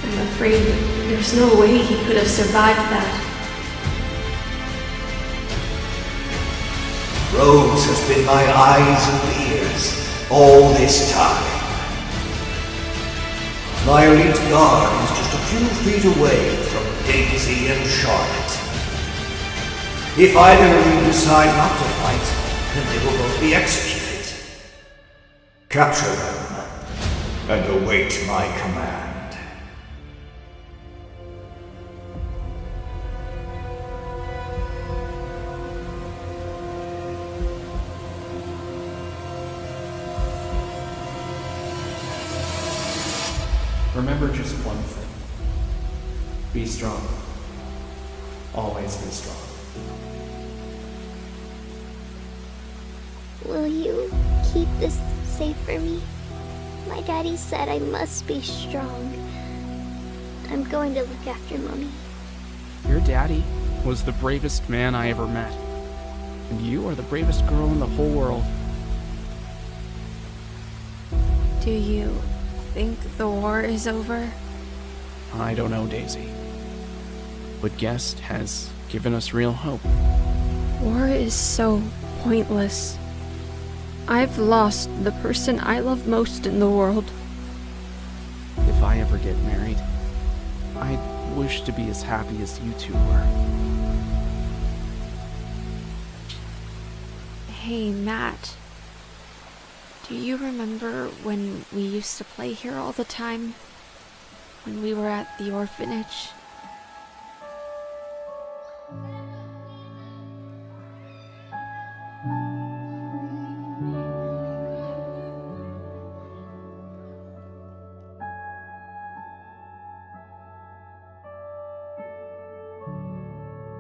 I'm afraid there's no way he could have survived that. Rose has been my eyes and ears all this time. My elite guard is just a few feet away from Daisy and Charlotte. If either of you decide not to fight, then they will both be executed. Capture them, and await my command. Remember just one thing. Be strong. Always be strong. Will you keep this safe for me? My daddy said I must be strong. I'm going to look after Mommy. Your daddy was the bravest man I ever met. And you are the bravest girl in the whole world. Do you think the war is over? I don't know, Daisy. But Guest has given us real hope. War is so pointless. I've lost the person I love most in the world. If I ever get married, I wish to be as happy as you two were. Hey, Matt. Do you remember when we used to play here all the time? When we were at the orphanage?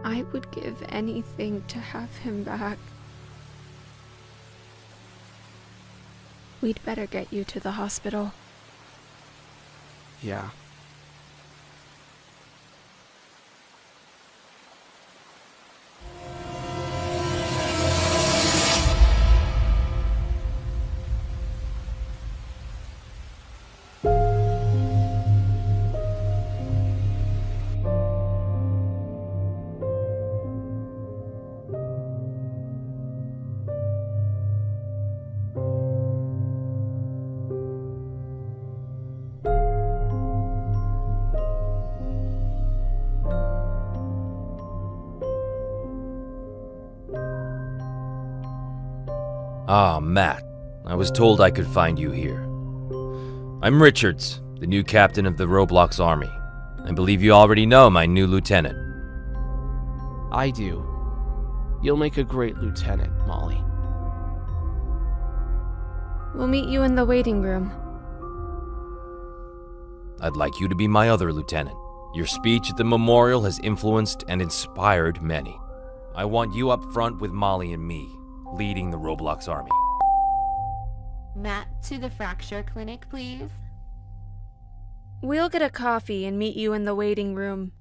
I would give anything to have him back. We'd better get you to the hospital. Yeah. Ah, Matt. I was told I could find you here. I'm Richards, the new captain of the Roblox army. I believe you already know my new lieutenant. I do. You'll make a great lieutenant, Molly. We'll meet you in the waiting room. I'd like you to be my other lieutenant. Your speech at the memorial has influenced and inspired many. I want you up front with Molly and me, leading the Roblox army. Matt, to the fracture clinic, please. We'll get a coffee and meet you in the waiting room.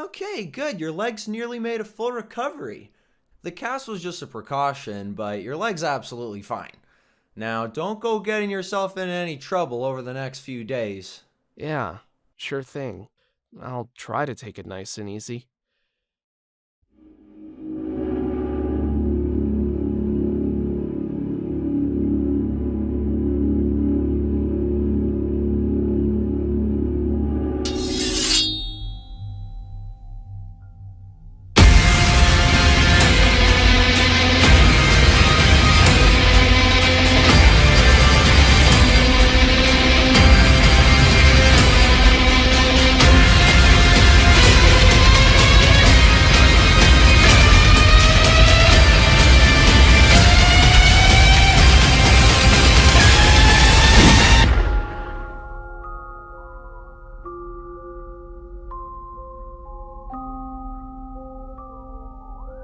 Okay, good. Your leg's nearly made a full recovery. The cast was just a precaution, but your leg's absolutely fine. Now, don't go getting yourself in any trouble over the next few days. Yeah, sure thing. I'll try to take it nice and easy.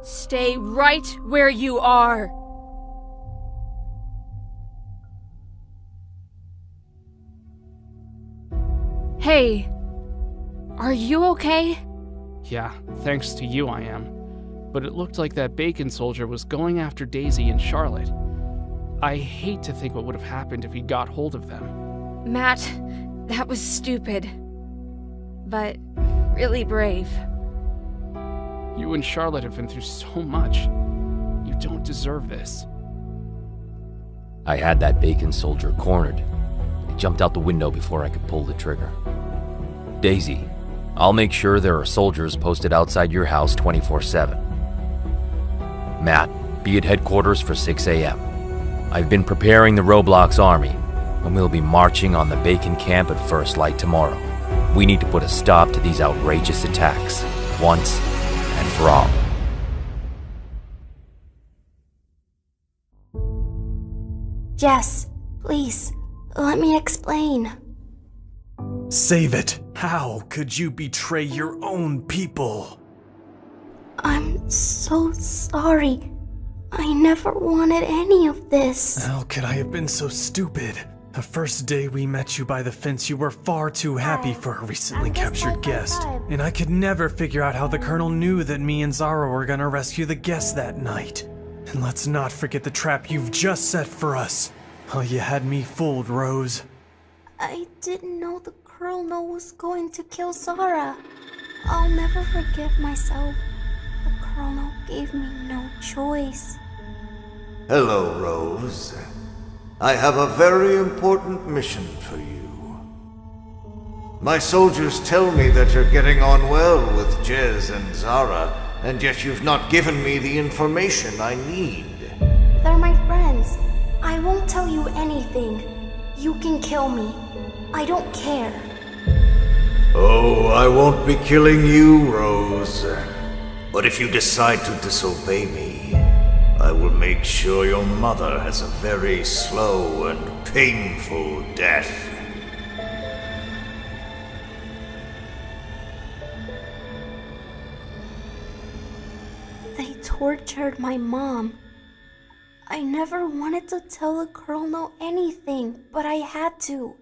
Stay right where you are. Hey, are you okay? Yeah, thanks to you I am. But it looked like that Bacon soldier was going after Daisy and Charlotte. I hate to think what would have happened if he got hold of them. Matt, that was stupid. But really brave. You and Charlotte have been through so much. You don't deserve this. I had that Bacon soldier cornered. He jumped out the window before I could pull the trigger. Daisy, I'll make sure there are soldiers posted outside your house 24/7. Matt, be at headquarters for 6 a.m. I've been preparing the Roblox army, and we'll be marching on the Bacon camp at first light tomorrow. We need to put a stop to these outrageous attacks, once and for all. Jess, please, let me explain. Save it. How could you betray your own people? I'm so sorry. I never wanted any of this. How could I have been so stupid? The first day we met you by the fence, you were far too happy for a recently captured guest. And I could never figure out how the Colonel knew that me and Zara were gonna rescue the guest that night. And let's not forget the trap you've just set for us. Oh, you had me fooled, Rose. I didn't know the Colonel was going to kill Zara. I'll never forgive myself. The Colonel gave me no choice. Hello, Rose. I have a very important mission for you. My soldiers tell me that you're getting on well with Jez and Zara, and yet you've not given me the information I need. They're my friends. I won't tell you anything. You can kill me. I don't care. Oh, I won't be killing you, Rose. But if you decide to disobey me, I will make sure your mother has a very slow and painful death. They tortured my mom. I never wanted to tell the Colonel anything, but I had to.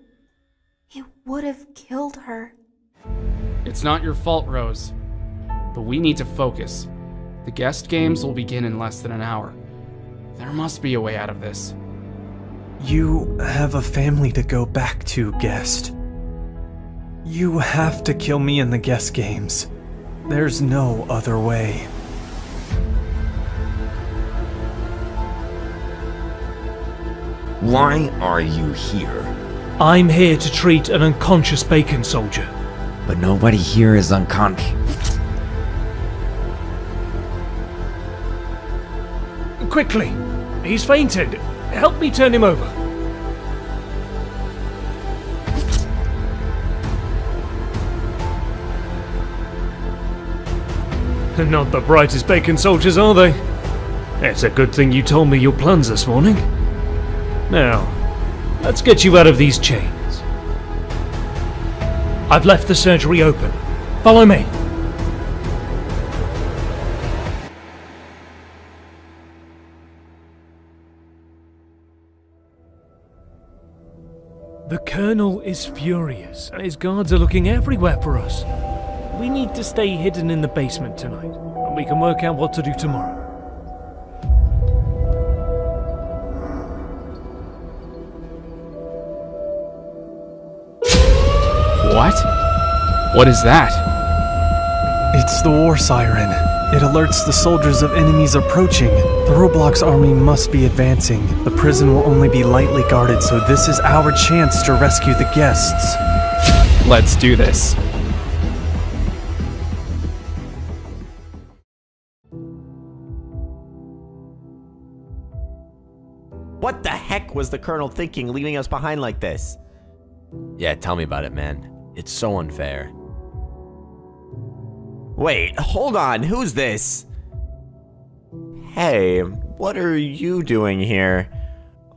It would have killed her. It's not your fault, Rose. But we need to focus. The guest games will begin in less than an hour. There must be a way out of this. You have a family to go back to, guest. You have to kill me in the guest games. There's no other way. Why are you here? I'm here to treat an unconscious Bacon soldier. But nobody here is unconscious. Quickly! He's fainted. Help me turn him over. Not the brightest Bacon soldiers, are they? It's a good thing you told me your plans this morning. Now, let's get you out of these chains. I've left the surgery open. Follow me. The Colonel is furious, and his guards are looking everywhere for us. We need to stay hidden in the basement tonight, and we can work out what to do tomorrow. What? What is that? It's the war siren. It alerts the soldiers of enemies approaching. The Roblox army must be advancing. The prison will only be lightly guarded, so this is our chance to rescue the guests. Let's do this. What the heck was the Colonel thinking, leaving us behind like this? Yeah, tell me about it, man. It's so unfair. Wait, hold on, who's this? Hey, what are you doing here?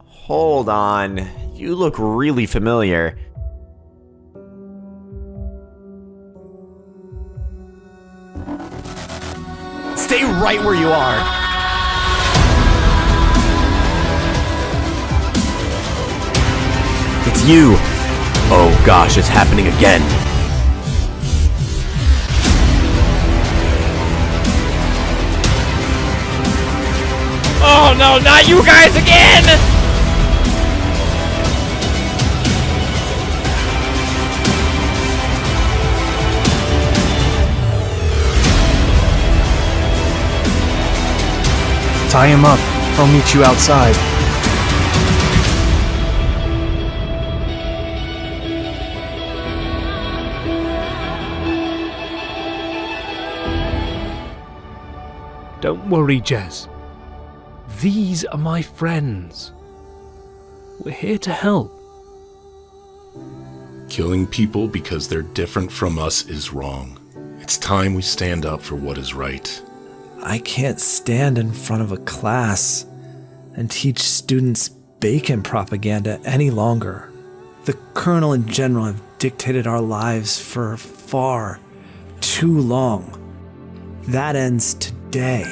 Hold on, you look really familiar. Stay right where you are! It's you! Oh gosh, it's happening again. Oh no, not you guys again! Tie him up. I'll meet you outside. Don't worry, Jez. These are my friends. We're here to help. Killing people because they're different from us is wrong. It's time we stand up for what is right. I can't stand in front of a class and teach students bacon propaganda any longer. The Colonel and General have dictated our lives for far too long. That ends today.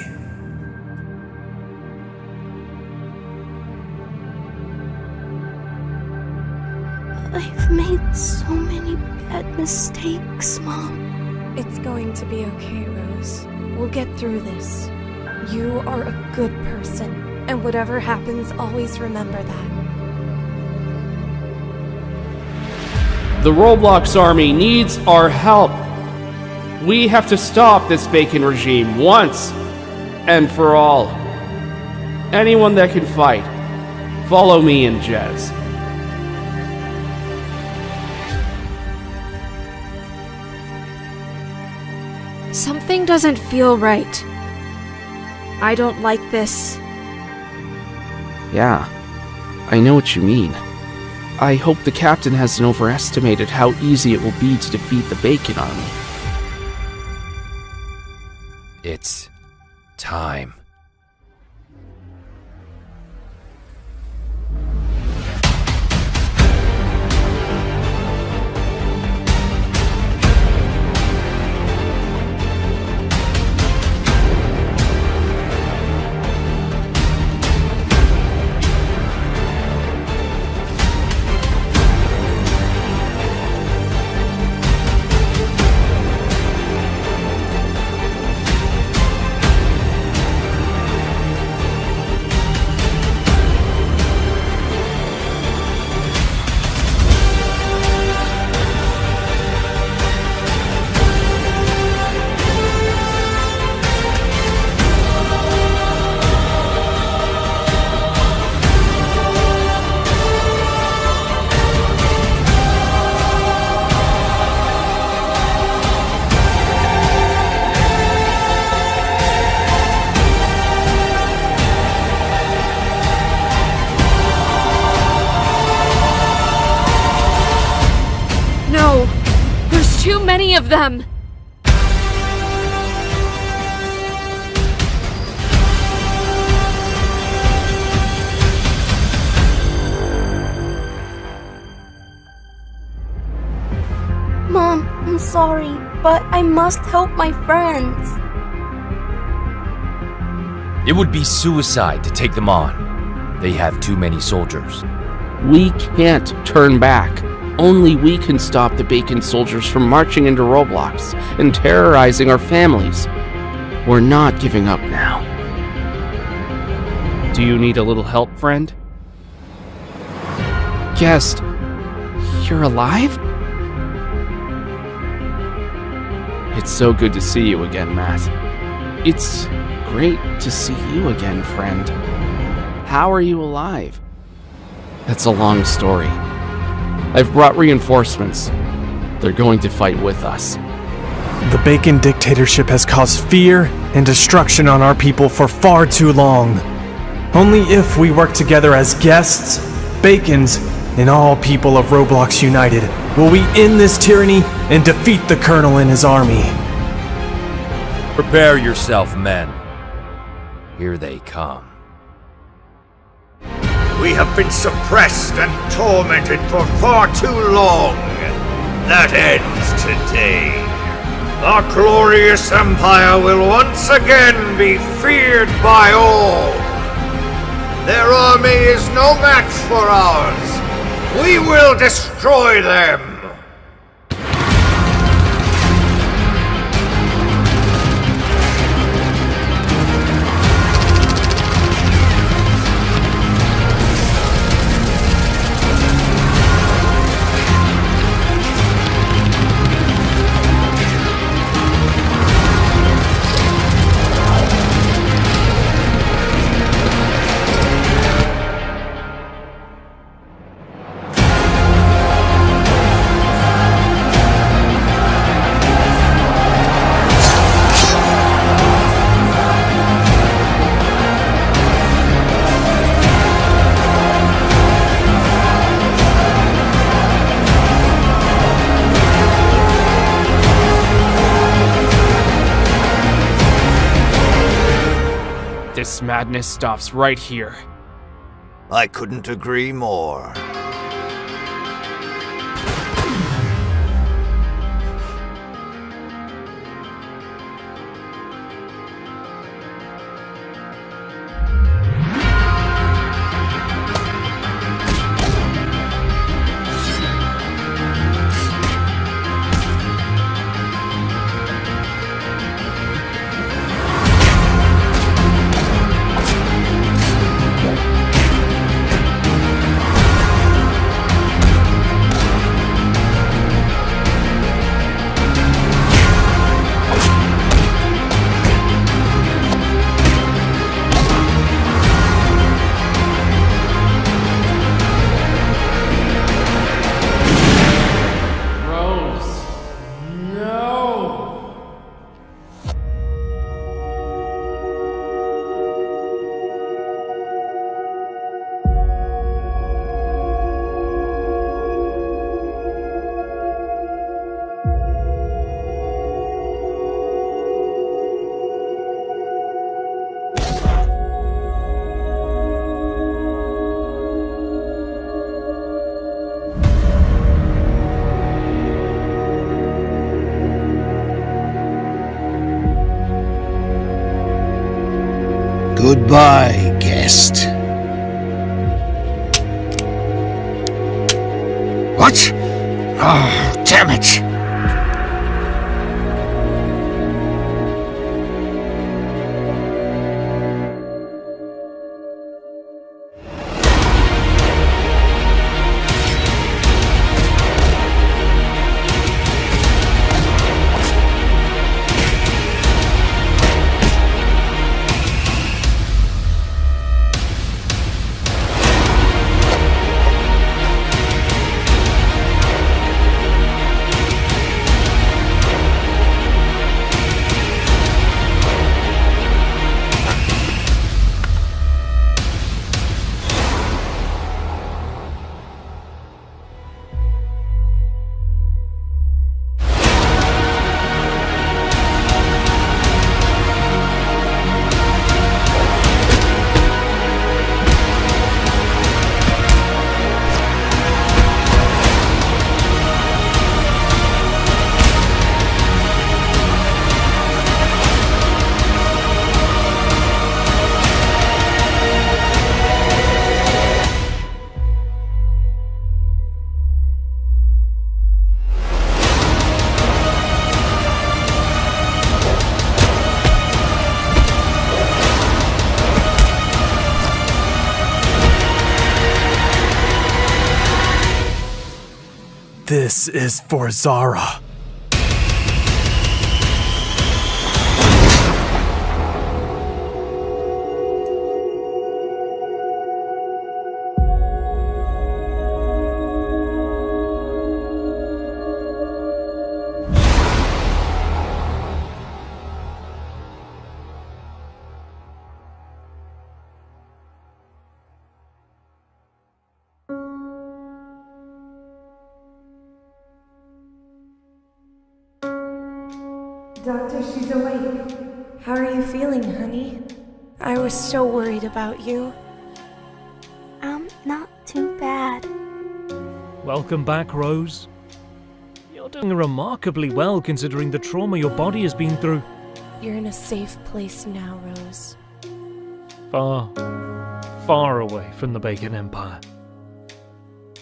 I've made so many bad mistakes, Mom. It's going to be okay, Rose. We'll get through this. You are a good person, and whatever happens, always remember that. The Roblox army needs our help. We have to stop this Bacon regime once and for all. Anyone that can fight, follow me and Jez. Something doesn't feel right. I don't like this. Yeah, I know what you mean. I hope the captain hasn't overestimated how easy it will be to defeat the Bacon army. It's time. Too many of them! Mom, I'm sorry, but I must help my friends. It would be suicide to take them on. They have too many soldiers. We can't turn back. Only we can stop the Bacon soldiers from marching into Roblox and terrorizing our families. We're not giving up now. Do you need a little help, friend? Guest, you're alive? It's so good to see you again, Matt. It's great to see you again, friend. How are you alive? That's a long story. I've brought reinforcements. They're going to fight with us. The Bacon dictatorship has caused fear and destruction on our people for far too long. Only if we work together as guests, Bacons, and all people of Roblox united will we end this tyranny and defeat the Colonel and his army. Prepare yourself, men. Here they come. We have been suppressed and tormented for far too long. That ends today. Our glorious empire will once again be feared by all. Their army is no match for ours. We will destroy them. This madness stops right here. I couldn't agree more. Goodbye, guest. What? Oh, damn it! This is for Zara. Doctor, she's awake. How are you feeling, honey? I was so worried about you. Not too bad. Welcome back, Rose. You're doing remarkably well considering the trauma your body has been through. You're in a safe place now, Rose. Far, far away from the Bacon Empire.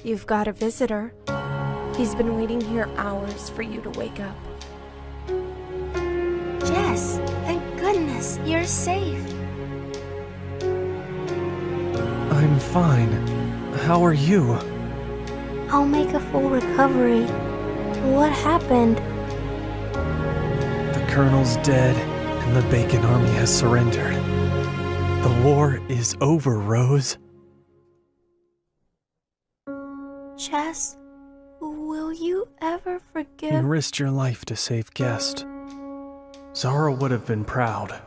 You've got a visitor. He's been waiting here hours for you to wake up. Jess, thank goodness, you're safe. I'm fine. How are you? I'll make a full recovery. What happened? The Colonel's dead, and the Bacon Army has surrendered. The war is over, Rose. Jess, will you ever You forgive? risked your life to save Guest. Zara would have been proud.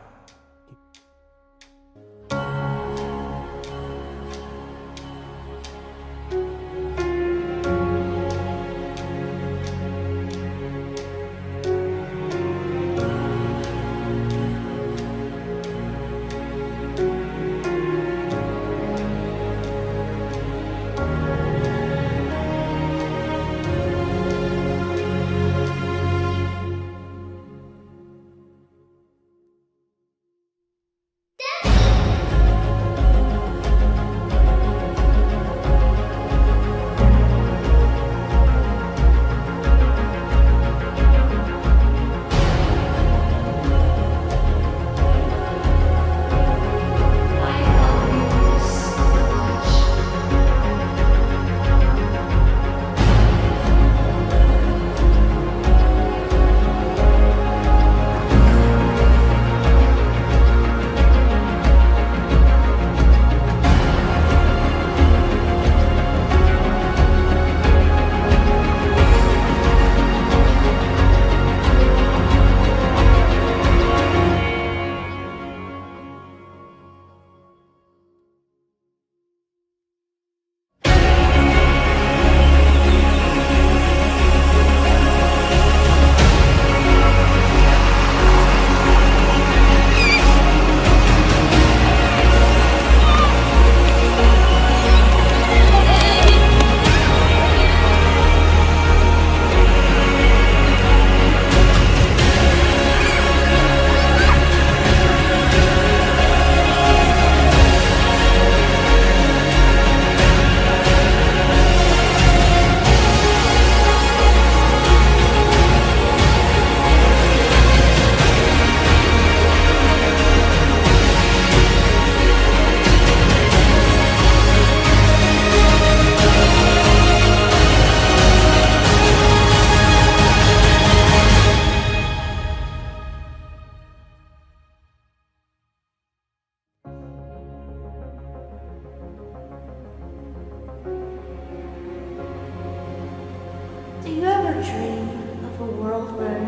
Do you ever dream of a world where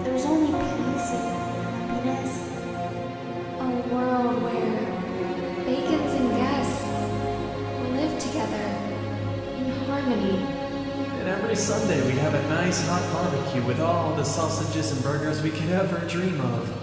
there's only peace and happiness? A world where Bacons and guests live together in harmony. And every Sunday we have a nice hot barbecue with all the sausages and burgers we could ever dream of.